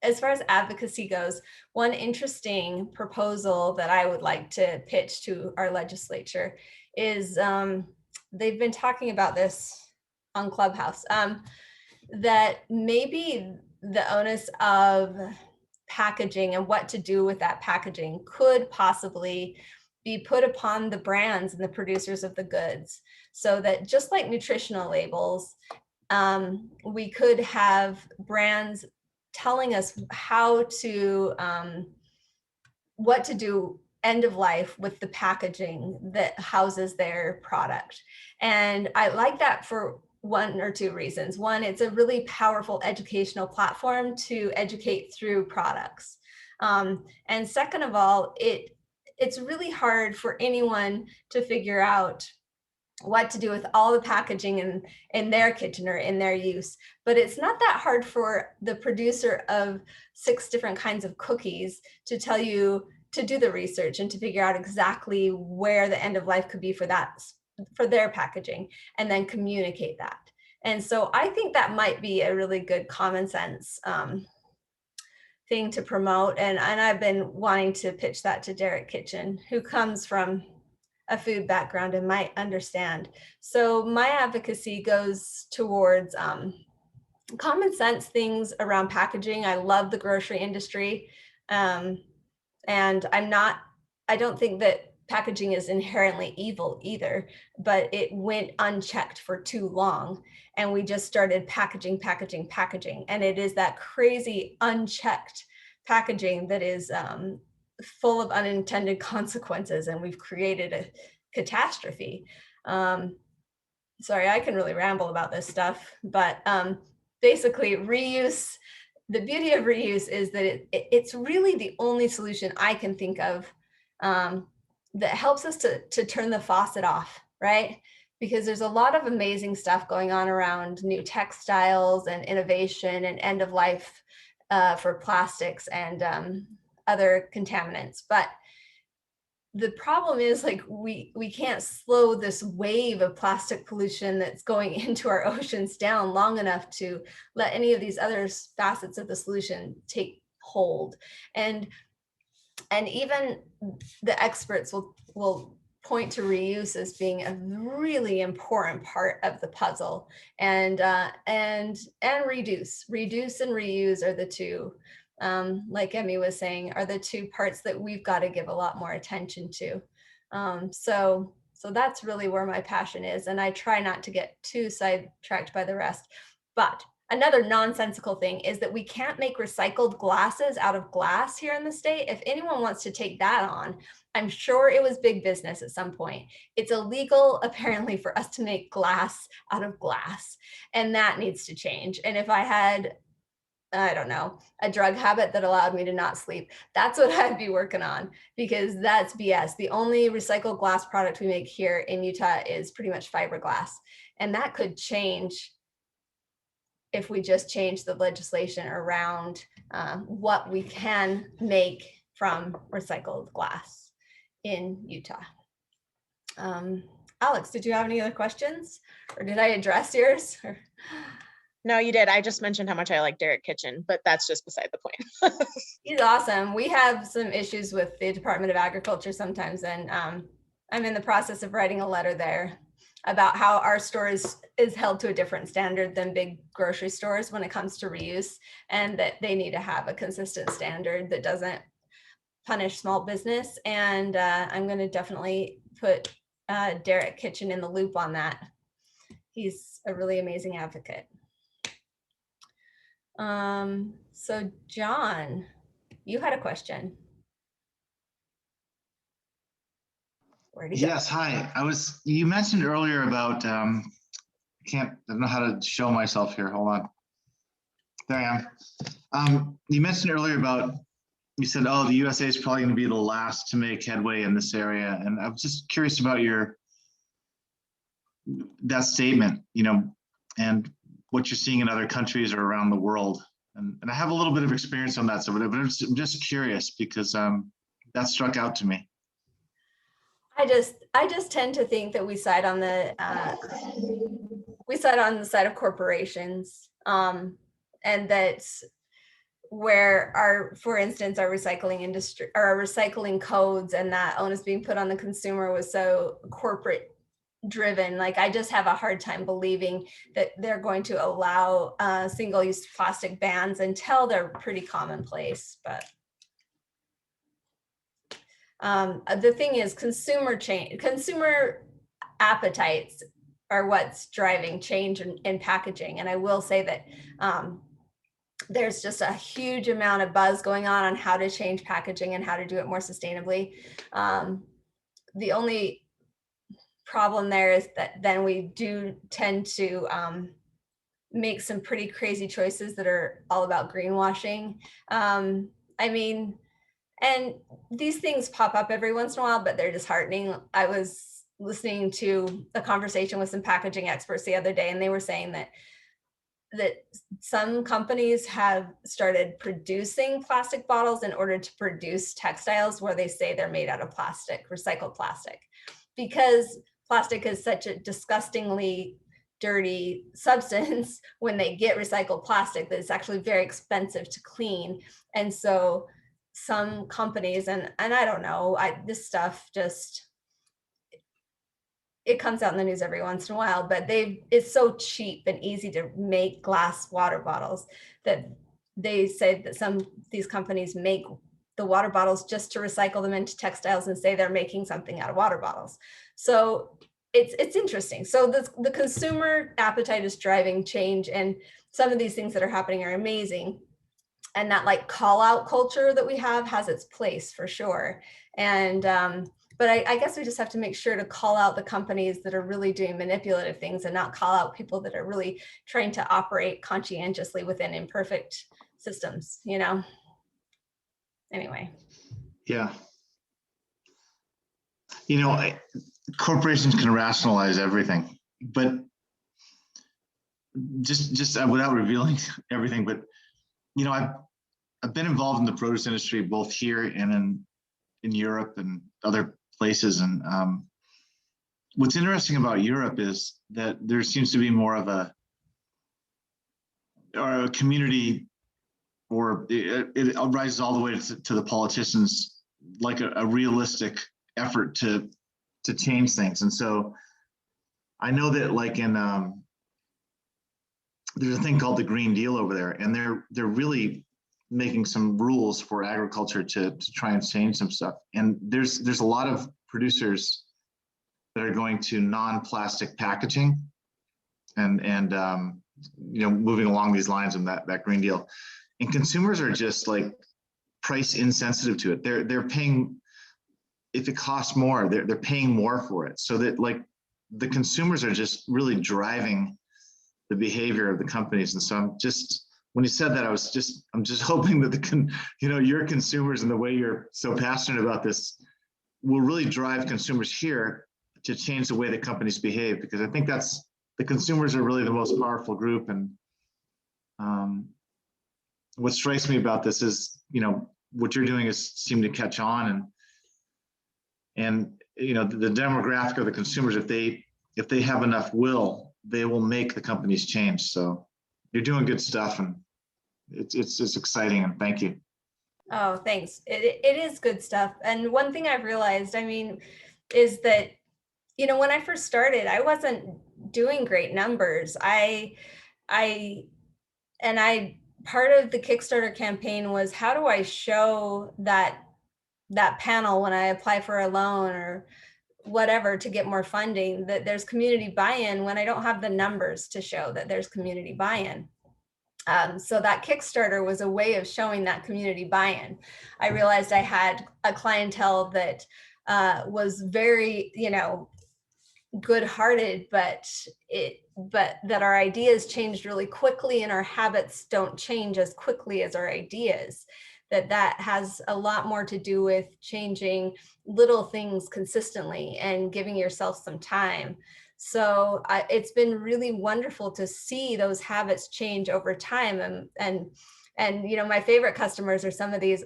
as far as advocacy goes, one interesting proposal that I would like to pitch to our legislature is they've been talking about this on Clubhouse, that maybe the onus of packaging and what to do with that packaging could possibly be put upon the brands and the producers of the goods, so that just like nutritional labels, we could have brands telling us how to, what to do end of life with the packaging that houses their product. And I like that for one or two reasons. One, it's a really powerful educational platform to educate through products. And second of all, it's really hard for anyone to figure out what to do with all the packaging in their kitchen or in their use. But it's not that hard for the producer of 6 different kinds of cookies to tell you to do the research and to figure out exactly where the end of life could be for their packaging, and then communicate that. And so I think that might be a really good common sense thing to promote. And I've been wanting to pitch that to Derek Kitchen, who comes from a food background and might understand. So my advocacy goes towards common sense things around packaging. I love the grocery industry. And I don't think that packaging is inherently evil either, but it went unchecked for too long. And we just started packaging. And it is that crazy unchecked packaging that is full of unintended consequences. And we've created a catastrophe. Sorry, I can really ramble about this stuff, but basically reuse, the beauty of reuse is that it's really the only solution I can think of that helps us to turn the faucet off, right? Because there's a lot of amazing stuff going on around new textiles and innovation and end of life for plastics and other contaminants. But the problem is, like, we can't slow this wave of plastic pollution that's going into our oceans down long enough to let any of these other facets of the solution take hold. And even the experts will point to reuse as being a really important part of the puzzle, and reduce and reuse are the two. like Emmy was saying, are the two parts that we've got to give a lot more attention to. So that's really where my passion is. And I try not to get too sidetracked by the rest. But another nonsensical thing is that we can't make recycled glasses out of glass here in the state. If anyone wants to take that on, I'm sure it was big business at some point. It's illegal, apparently, for us to make glass out of glass, and that needs to change. And if I had, I don't know, a drug habit that allowed me to not sleep, that's what I'd be working on, because that's BS. The only recycled glass product we make here in Utah is pretty much fiberglass. And that could change if we just change the legislation around what we can make from recycled glass in Utah. Alex, did you have any other questions, or did I address yours? No, you did. I just mentioned how much I like Derek Kitchen, but that's just beside the point. He's awesome. We have some issues with the Department of Agriculture sometimes, and I'm in the process of writing a letter there about how our store is held to a different standard than big grocery stores when it comes to reuse, and that they need to have a consistent standard that doesn't punish small business. And I'm going to definitely put Derek Kitchen in the loop on that. He's a really amazing advocate. So John, you had a question. Where'd he go? Yes, hi. You mentioned earlier about, I don't know how to show myself here. Hold on. There I am. You mentioned earlier about, you said, oh, the USA is probably going to be the last to make headway in this area. And I was just curious about that statement, and what you're seeing in other countries or around the world. And I have a little bit of experience on that, so but I'm just curious because that struck out to me. I just tend to think that we side on the side of corporations, and that's where for instance, our recycling industry or our recycling codes and that onus being put on the consumer was so corporate driven. Like, I just have a hard time believing that they're going to allow single-use plastic bans until they're pretty commonplace. But the thing is, consumer appetites are what's driving change in packaging. And I will say that there's just a huge amount of buzz going on how to change packaging and how to do it more sustainably. The only problem there is that then we do tend to make some pretty crazy choices that are all about greenwashing. I mean, and these things pop up every once in a while, but they're disheartening. I was listening to a conversation with some packaging experts the other day, and they were saying that some companies have started producing plastic bottles in order to produce textiles where they say they're made out of plastic, recycled plastic, because plastic is such a disgustingly dirty substance when they get recycled plastic that it's actually very expensive to clean. And so some companies, and I don't know, this stuff just, it comes out in the news every once in a while, but it's so cheap and easy to make glass water bottles that they say that these companies make the water bottles just to recycle them into textiles and say they're making something out of water bottles. So it's interesting. So the consumer appetite is driving change, and some of these things that are happening are amazing. And that like call out culture that we have has its place for sure. And but I guess we just have to make sure to call out the companies that are really doing manipulative things and not call out people that are really trying to operate conscientiously within imperfect systems, Anyway. Yeah. Corporations can rationalize everything, but just without revealing everything, but I've been involved in the produce industry both here and in Europe and other places. And what's interesting about Europe is that there seems to be more of a community, or it rises all the way to the politicians, like a realistic effort to change things. And so I know that like in there's a thing called the Green Deal over there, and they're really making some rules for agriculture to try and change some stuff. And there's a lot of producers that are going to non-plastic packaging and moving along these lines in that Green Deal. And consumers are just like price insensitive to it. They're paying, if it costs more, they're paying more for it. So that like the consumers are just really driving the behavior of the companies. And so I'm just, when you said that, I'm just hoping that your consumers and the way you're so passionate about this will really drive consumers here to change the way that companies behave, because I think that's, the consumers are really the most powerful group. And what strikes me about this is, what you're doing is seem to catch on, and the demographic of the consumers, if they have enough will, they will make the companies change. So you're doing good stuff, and it's exciting, and thank you. Oh, thanks. It is good stuff. And one thing I've realized, is that, when I first started, I wasn't doing great numbers. Part of the Kickstarter campaign was, how do I show that panel when I apply for a loan or whatever to get more funding, that there's community buy-in, when I don't have the numbers to show that there's community buy-in. So that Kickstarter was a way of showing that community buy-in. I realized I had a clientele that was very, good-hearted, but that our ideas changed really quickly, and our habits don't change as quickly as our ideas. That has a lot more to do with changing little things consistently and giving yourself some time. So it's been really wonderful to see those habits change over time. And my favorite customers are some of these,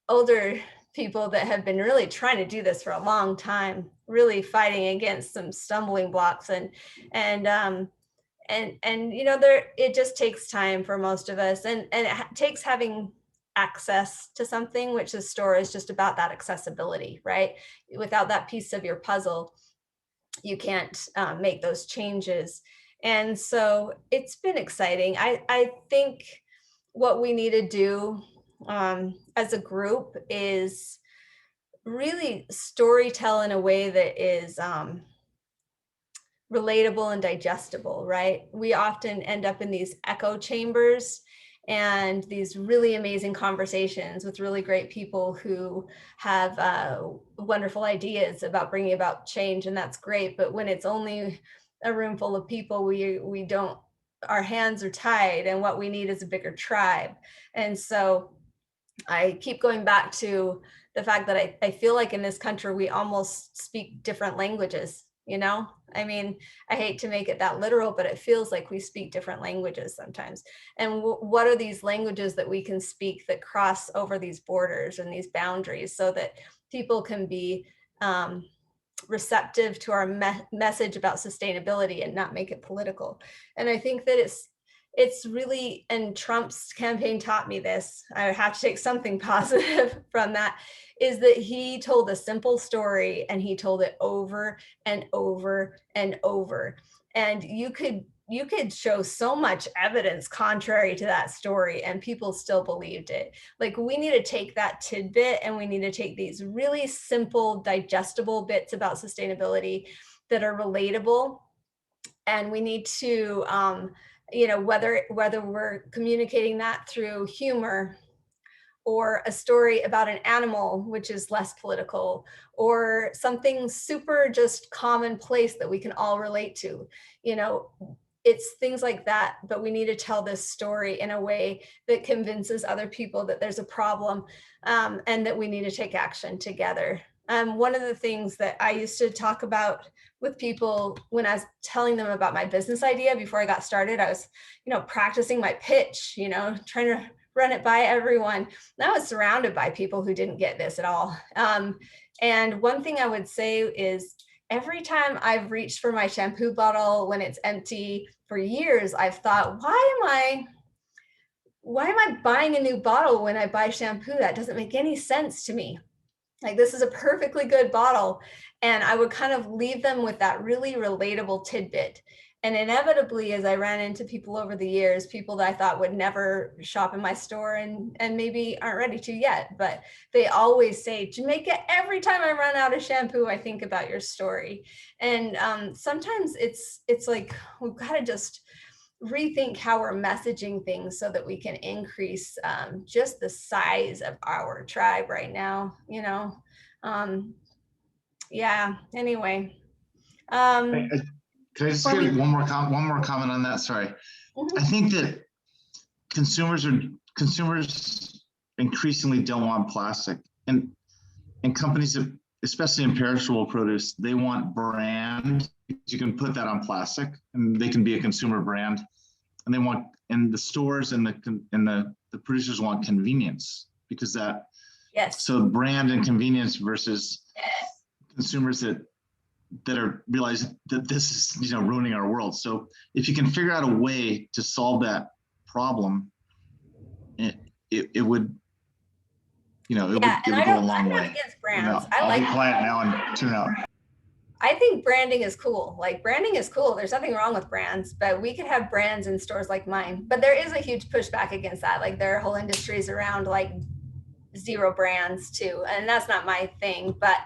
older people that have been really trying to do this for a long time, really fighting against some stumbling blocks, and it just takes time for most of us, and it takes having access to something, which the store is just about that accessibility, right? Without that piece of your puzzle, you can't make those changes. And so it's been exciting. I think what we need to do as a group is really storytell in a way that is relatable and digestible, right? We often end up in these echo chambers and these really amazing conversations with really great people who have wonderful ideas about bringing about change, and that's great. But when it's only a room full of people, we don't, our hands are tied, and what we need is a bigger tribe. And so I keep going back to the fact that I feel like in this country, we almost speak different languages, I hate to make it that literal, but it feels like we speak different languages sometimes. And what are these languages that we can speak that cross over these borders and these boundaries, so that people can be receptive to our message about sustainability and not make it political? And I think that it's really, and Trump's campaign taught me this, I have to take something positive from that, is that he told a simple story and he told it over and over and over. And you could show so much evidence contrary to that story and people still believed it. Like, we need to take that tidbit and we need to take these really simple, digestible bits about sustainability that are relatable. And we need to, whether we're communicating that through humor, or a story about an animal, which is less political, or something super just commonplace that we can all relate to. It's things like that, but we need to tell this story in a way that convinces other people that there's a problem, and that we need to take action together. One of the things that I used to talk about with people when I was telling them about my business idea before I got started, I was, practicing my pitch, trying to run it by everyone. And I was surrounded by people who didn't get this at all. And one thing I would say is, every time I've reached for my shampoo bottle when it's empty for years, I've thought, why am I buying a new bottle when I buy shampoo? That doesn't make any sense to me. Like, this is a perfectly good bottle. And I would kind of leave them with that really relatable tidbit. And inevitably, as I ran into people over the years, people that I thought would never shop in my store and maybe aren't ready to yet, but they always say, Jamaica, every time I run out of shampoo, I think about your story. And sometimes it's like, we've got to just rethink how we're messaging things so that we can increase just the size of our tribe right now, you know? Yeah, anyway. Can I just get one more comment on that? Sorry. I think that consumers increasingly don't want plastic, and companies that, especially in perishable produce, they want brand. You can put that on plastic, and they can be a consumer brand. And they want, and the stores and the producers want convenience, because that. Yes. So brand and convenience versus consumers that are realizing that this is, you know, ruining our world. So if you can figure out a way to solve that problem, it would, you know, it would go a long way. Against brands. I'll be quiet now and tune out. I think branding is cool. Like, branding is cool. There's nothing wrong with brands, but we could have brands in stores like mine. But there is a huge pushback against that. Like, there are whole industries around like zero brands too, and that's not my thing. But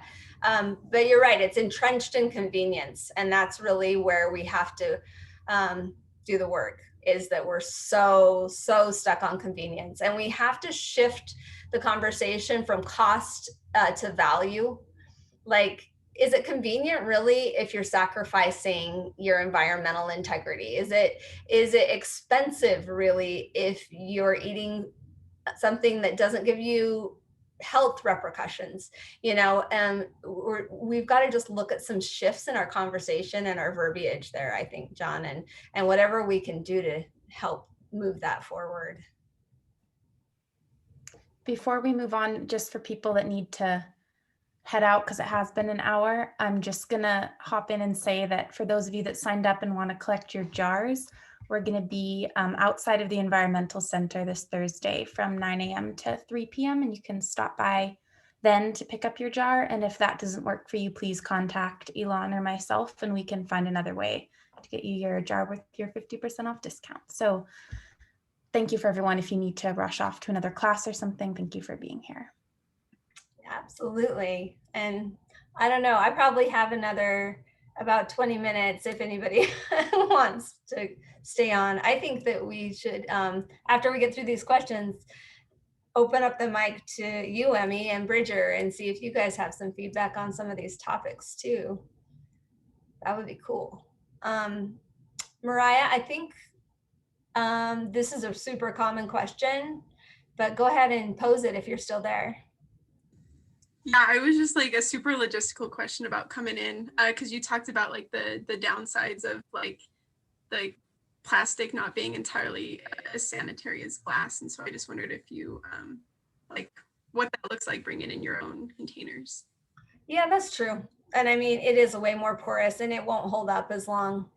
you're right. It's entrenched in convenience, and that's really where we have to do the work. Is that we're so stuck on convenience, and we have to shift the conversation from cost to value. Like, is it convenient really if you're sacrificing your environmental integrity? Is it expensive really if you're eating something that doesn't give you health repercussions? You know, we've got to just look at some shifts in our conversation and our verbiage there, I think, John, and whatever we can do to help move that forward. Before we move on, just for people that need to head out because it has been an hour, I'm just gonna hop in and say that for those of you that signed up and want to collect your jars, we're going to be outside of the Environmental Center this Thursday from 9 a.m. to 3 p.m. and you can stop by then to pick up your jar. And if that doesn't work for you, please contact Elon or myself and we can find another way to get you your jar with your 50% off discount. So thank you for everyone. If you need to rush off to another class or something, thank you for being here. Absolutely. And I don't know, I probably have another about 20 minutes if anybody wants to stay on. I think that we should, after we get through these questions, open up the mic to you, Emmy and Bridger, and see if you guys have some feedback on some of these topics too. That would be cool. Mariah, I think this is a super common question, but go ahead and pose it if you're still there. Yeah, it was just like a super logistical question about coming in, because you talked about like the downsides of like the plastic not being entirely as sanitary as glass, and so I just wondered if you like what that looks like bringing in your own containers. Yeah, that's true. And I mean, it is way more porous and it won't hold up as long.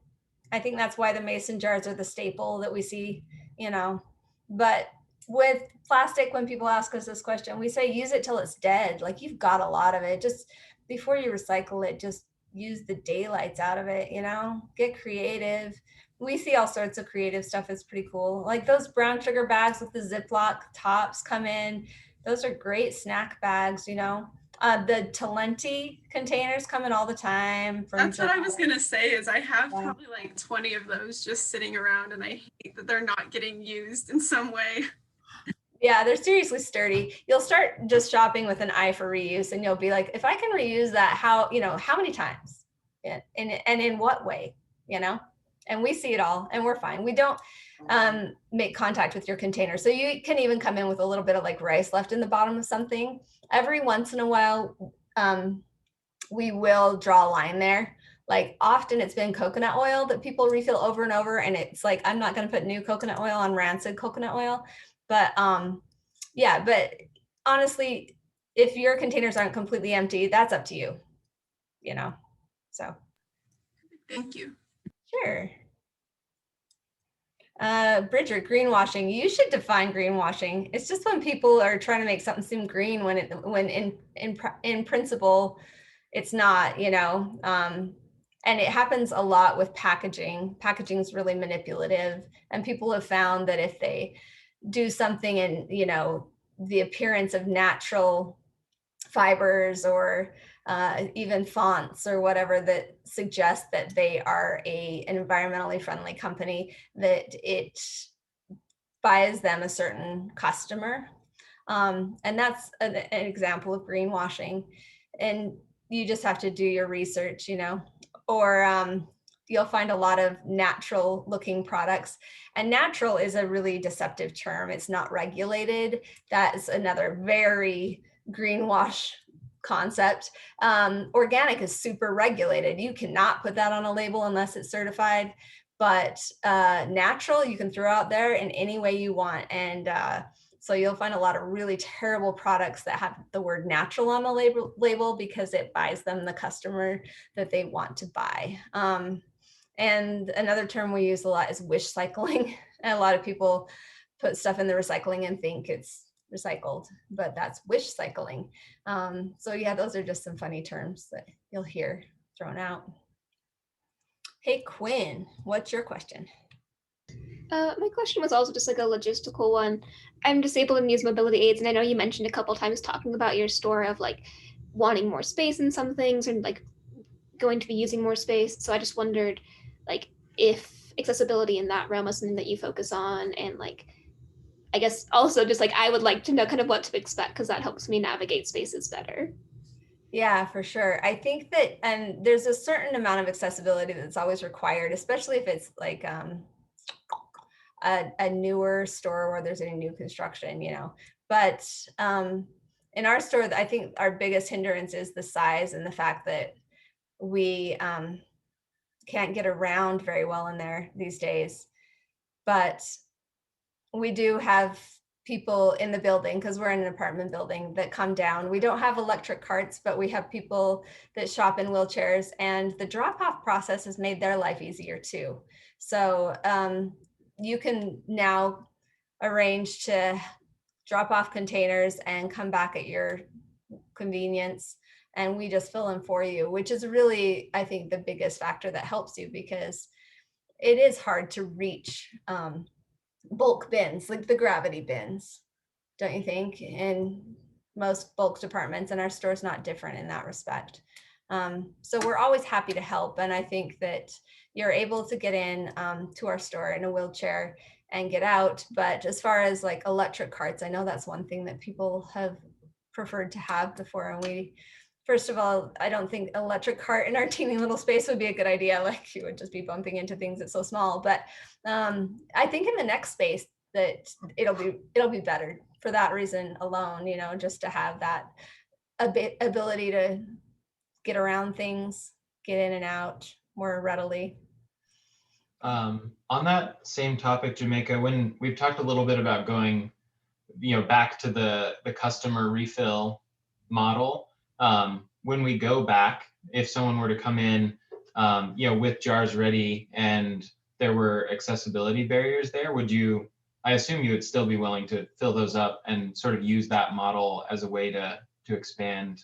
I think that's why the mason jars are the staple that we see, you know. But with plastic, when people ask us this question, we say use it till it's dead. Like, you've got a lot of it. Just before you recycle it, just use the daylights out of it, you know, get creative. We see all sorts of creative stuff. It's pretty cool. Like those brown sugar bags with the Ziploc tops come in. Those are great snack bags, you know. The Talenti containers come in all the time. That's what I was gonna say, is I have probably like 20 of those just sitting around, and I hate that they're not getting used in some way. Yeah, they're seriously sturdy. You'll start just shopping with an eye for reuse, and you'll be like, if I can reuse that, how many times? And in what way, you know? And we see it all, and we're fine. We don't make contact with your container. So you can even come in with a little bit of like rice left in the bottom of something. Every once in a while, we will draw a line there. Like, often it's been coconut oil that people refill over and over. And it's like, I'm not going to put new coconut oil on rancid coconut oil. But yeah, but honestly, if your containers aren't completely empty, that's up to you, you know? So. Thank you. Sure. Bridger, greenwashing. You should define greenwashing. It's just when people are trying to make something seem green when in principle it's not, you know. And it happens a lot with packaging. Packaging is really manipulative, and people have found that if they do something in, you know, the appearance of natural fibers or even fonts or whatever that suggest that they are an environmentally friendly company, that it buys them a certain customer. And that's an example of greenwashing. And you just have to do your research, you know, or you'll find a lot of natural looking products. And natural is a really deceptive term. It's not regulated. That's another very greenwash concept. Organic is super regulated. You cannot put that on a label unless it's certified. But natural, you can throw out there in any way you want. And so you'll find a lot of really terrible products that have the word natural on the label because it buys them the customer that they want to buy. And another term we use a lot is wish cycling. And a lot of people put stuff in the recycling and think it's recycled, but that's wish cycling. So yeah, those are just some funny terms that you'll hear thrown out. Hey, Quinn, what's your question? My question was also just like a logistical one. I'm disabled and use mobility aids, and I know you mentioned a couple times talking about your store of like wanting more space in some things and like going to be using more space. So I just wondered like if accessibility in that realm is something that you focus on, and like I guess also just like I would like to know kind of what to expect because that helps me navigate spaces better. Yeah, for sure. I think that, and there's a certain amount of accessibility that's always required, especially if it's like a newer store where there's any new construction, you know. But in our store, I think our biggest hindrance is the size and the fact that we can't get around very well in there these days. But we do have people in the building because we're in an apartment building that come down. We don't have electric carts, but we have people that shop in wheelchairs, and the drop-off process has made their life easier too. So you can now arrange to drop off containers and come back at your convenience, and we just fill them for you, which is really, I think, the biggest factor that helps you, because it is hard to reach bulk bins, like the gravity bins, don't you think? In most bulk departments, and our store's not different in that respect. So we're always happy to help. And I think that you're able to get in to our store in a wheelchair and get out. But as far as like electric carts, I know that's one thing that people have preferred to have before. And we, first of all, I don't think electric cart in our teeny little space would be a good idea. Like you would just be bumping into things that's so small. But I think in the next space that it'll be better for that reason alone, you know, just to have that ability to get around things, get in and out more readily. On that same topic, Jamaica, when we've talked a little bit about going, you know, back to the customer refill model, when we go back, if someone were to come in, you know, with jars ready and there were accessibility barriers there, I assume you would still be willing to fill those up and sort of use that model as a way to expand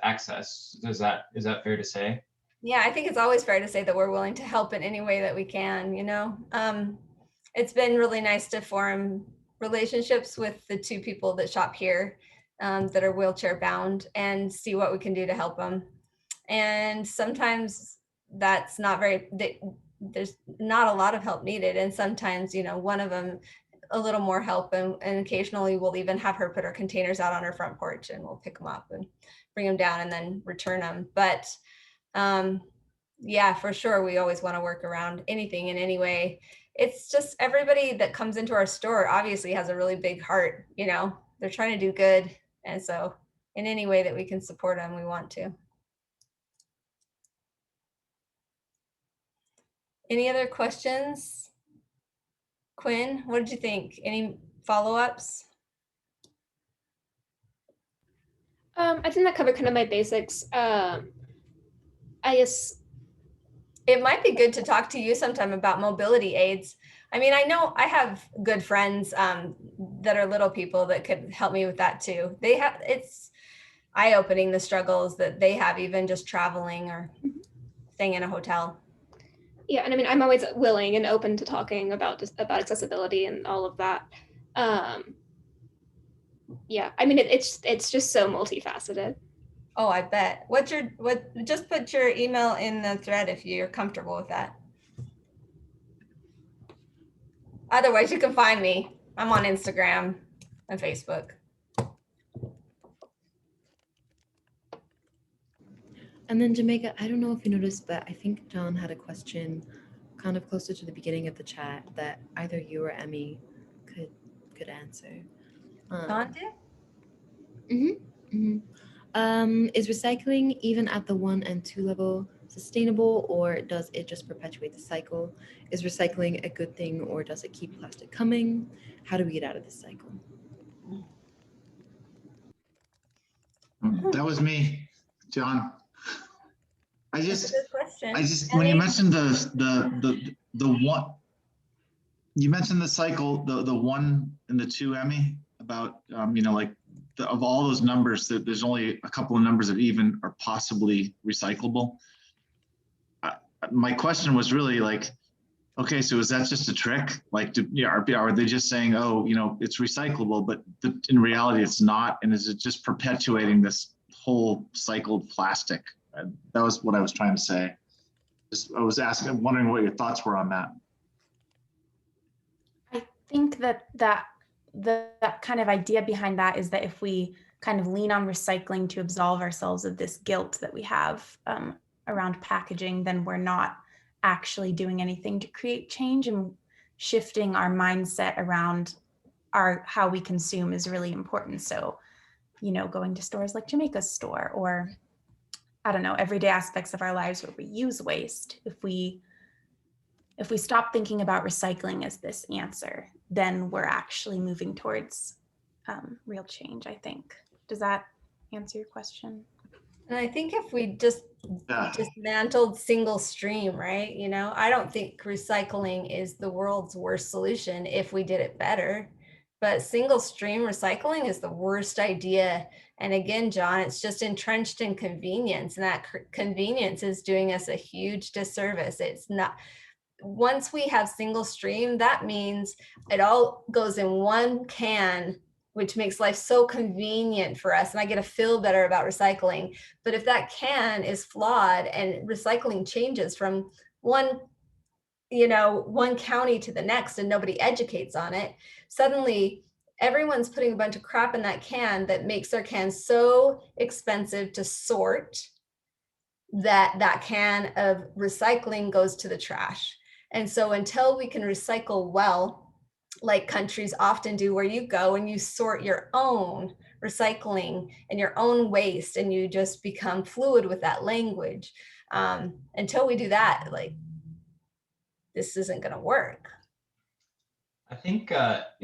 access. Is that fair to say? Yeah, I think it's always fair to say that we're willing to help in any way that we can, you know. It's been really nice to form relationships with the two people that shop here that are wheelchair bound and see what we can do to help them. And sometimes that's not there's not a lot of help needed. And sometimes, you know, one of them a little more help, and occasionally we'll even have her put her containers out on her front porch and we'll pick them up and bring them down and then return them. But yeah, for sure, we always want to work around anything in any way. It's just everybody that comes into our store obviously has a really big heart, you know, they're trying to do good. And so in any way that we can support them, we want to. Any other questions? Quinn, what did you think? Any follow-ups? I think that covered kind of my basics. I guess it might be good to talk to you sometime about mobility aids. I mean, I know I have good friends that are little people that could help me with that too. It's eye-opening, the struggles that they have even just traveling or staying in a hotel. Yeah, and I mean, I'm always willing and open to talking about accessibility and all of that. Yeah, I mean, it's just so multifaceted. Oh, I bet. Just put your email in the thread if you're comfortable with that. Otherwise, you can find me. I'm on Instagram and Facebook. And then Jamaica, I don't know if you noticed, but I think John had a question kind of closer to the beginning of the chat that either you or Emmy could answer. John did? Is recycling, even at the 1 and 2 level, sustainable, or does it just perpetuate the cycle? Is recycling a good thing, or does it keep plastic coming? How do we get out of this cycle? That was me, John. I That's a just, good question. when you mentioned the one, you mentioned the cycle, the 1 and the 2, Emmy, about you know, like of all those numbers, that there's only a couple of numbers that even are possibly recyclable. My question was really like, okay, so is that just a trick? Like, are they just saying, oh, you know, it's recyclable, but in reality it's not? And is it just perpetuating this whole cycled plastic? That was what I was trying to say. I was wondering what your thoughts were on that. I think that kind of idea behind that is that if we kind of lean on recycling to absolve ourselves of this guilt that we have around packaging, then we're not actually doing anything to create change, and shifting our mindset around how we consume is really important. So, you know, going to stores like Jamaica's store, or I don't know, everyday aspects of our lives where we use waste. If we stop thinking about recycling as this answer, then we're actually moving towards real change, I think. Does that answer your question? And I think if we just dismantled single stream, right? You know, I don't think recycling is the world's worst solution if we did it better. But single stream recycling is the worst idea. And again, John, it's just entrenched in convenience, and that convenience is doing us a huge disservice. It's not. Once we have single stream, that means it all goes in one can, which makes life so convenient for us. And I get to feel better about recycling. But if that can is flawed and recycling changes from one county to the next and nobody educates on it, suddenly everyone's putting a bunch of crap in that can that makes their can so expensive to sort that can of recycling goes to the trash. And so until we can recycle well, like countries often do, where you go and you sort your own recycling and your own waste, and you just become fluid with that language. Until we do that, like, this isn't going to work. I think if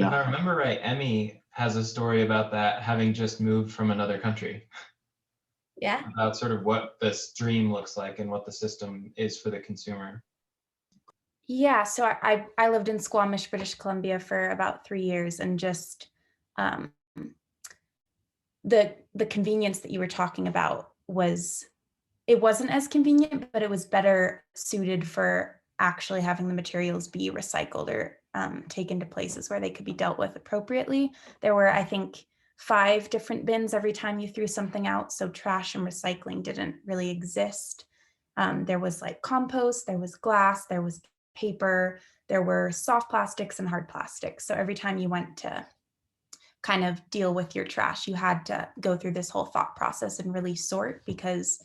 I remember right, Emmy has a story about that, having just moved from another country. Yeah. About sort of what the stream looks like and what the system is for the consumer. Yeah, so I lived in Squamish, British Columbia for about 3 years, and just the convenience that you were talking about it wasn't as convenient, but it was better suited for actually having the materials be recycled or taken to places where they could be dealt with appropriately. There were, I think, 5 different bins every time you threw something out, so trash and recycling didn't really exist. There was like compost, there was glass, there was paper, there were soft plastics and hard plastics. So every time you went to kind of deal with your trash, you had to go through this whole thought process and really sort, because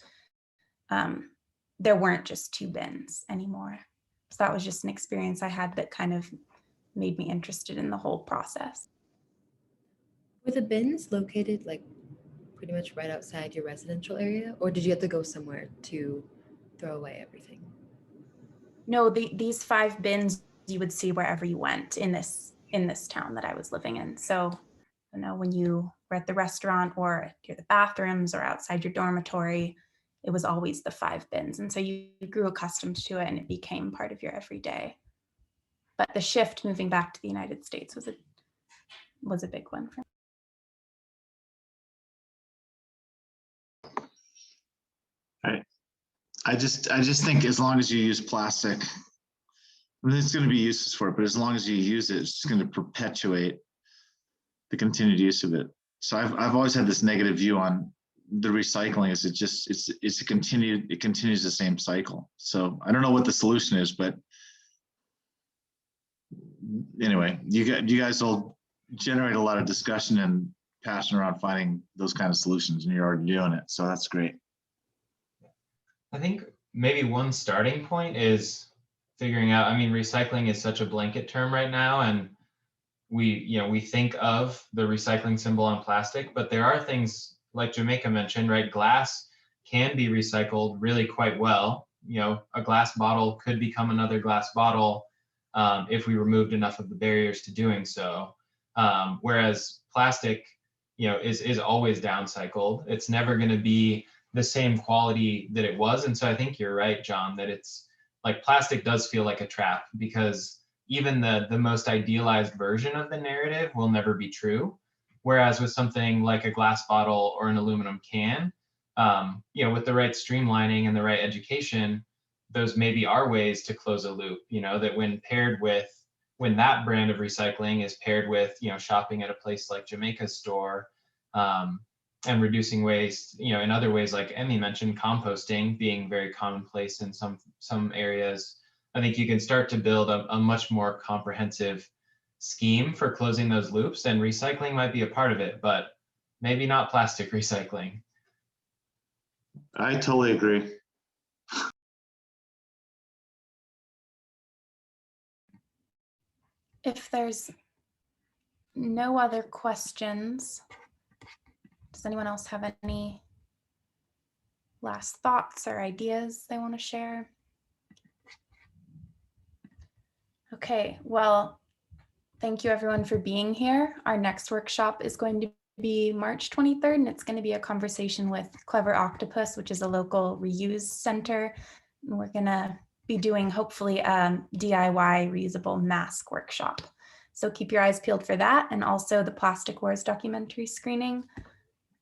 there weren't just 2 bins anymore. So that was just an experience I had that kind of made me interested in the whole process. Were the bins located like pretty much right outside your residential area, or did you have to go somewhere to throw away everything? No, these 5 bins you would see wherever you went in this town that I was living in. So, you know, when you were at the restaurant or near the bathrooms or outside your dormitory, it was always the 5 bins. And so you grew accustomed to it, and it became part of your everyday. But the shift moving back to the United States was a big one for me. Right. I just think as long as you use plastic, I mean, it's going to be useless for it, but as long as you use it, it's just going to perpetuate the continued use of it. So I've always had this negative view on the recycling. Is it continues the same cycle. So I don't know what the solution is, but anyway, you guys will generate a lot of discussion and passion around finding those kind of solutions, and you're already doing it. So that's great. I think maybe one starting point is figuring out, I mean, recycling is such a blanket term right now, and we think of the recycling symbol on plastic, but there are things like Jamaica mentioned, right? Glass can be recycled really quite well. A glass bottle could become another glass bottle if we removed enough of the barriers to doing so. Whereas plastic, is always downcycled. It's never going to be the same quality that it was. And so I think you're right, John, that it's like plastic does feel like a trap, because even the most idealized version of the narrative will never be true. Whereas with something like a glass bottle or an aluminum can, with the right streamlining and the right education, those maybe are ways to close a loop, that when that brand of recycling is paired with, shopping at a place like Jamaica's store, and reducing waste, in other ways, like Emmy mentioned, composting being very commonplace in some areas, I think you can start to build a much more comprehensive scheme for closing those loops, and recycling might be a part of it, but maybe not plastic recycling. I totally agree. If there's no other questions, does anyone else have any last thoughts or ideas they want to share? Okay, well, thank you everyone for being here. Our next workshop is going to be March 23rd, and it's going to be a conversation with Clever Octopus, which is a local reuse center. And we're going to be doing hopefully a DIY reusable mask workshop. So keep your eyes peeled for that, and also the Plastic Wars documentary screening.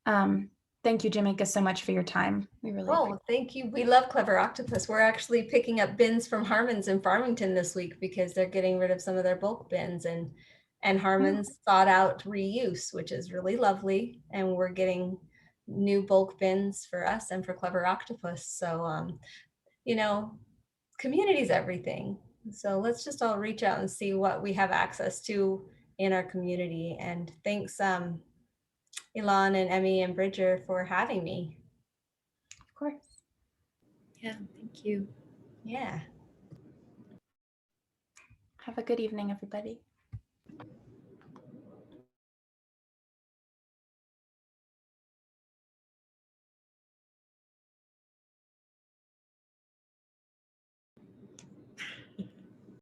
Thank you, Jamaica, so much for your time. We really Oh, thank you. We love Clever Octopus. We're actually picking up bins from Harmon's in Farmington this week because they're getting rid of some of their bulk bins, and Harmon's thought out reuse, which is really lovely. And we're getting new bulk bins for us and for Clever Octopus. So, community's everything. So let's just all reach out and see what we have access to in our community. And thanks, Elon and Emmy and Bridger for having me. Of course. Yeah, thank you. Yeah. Have a good evening, everybody.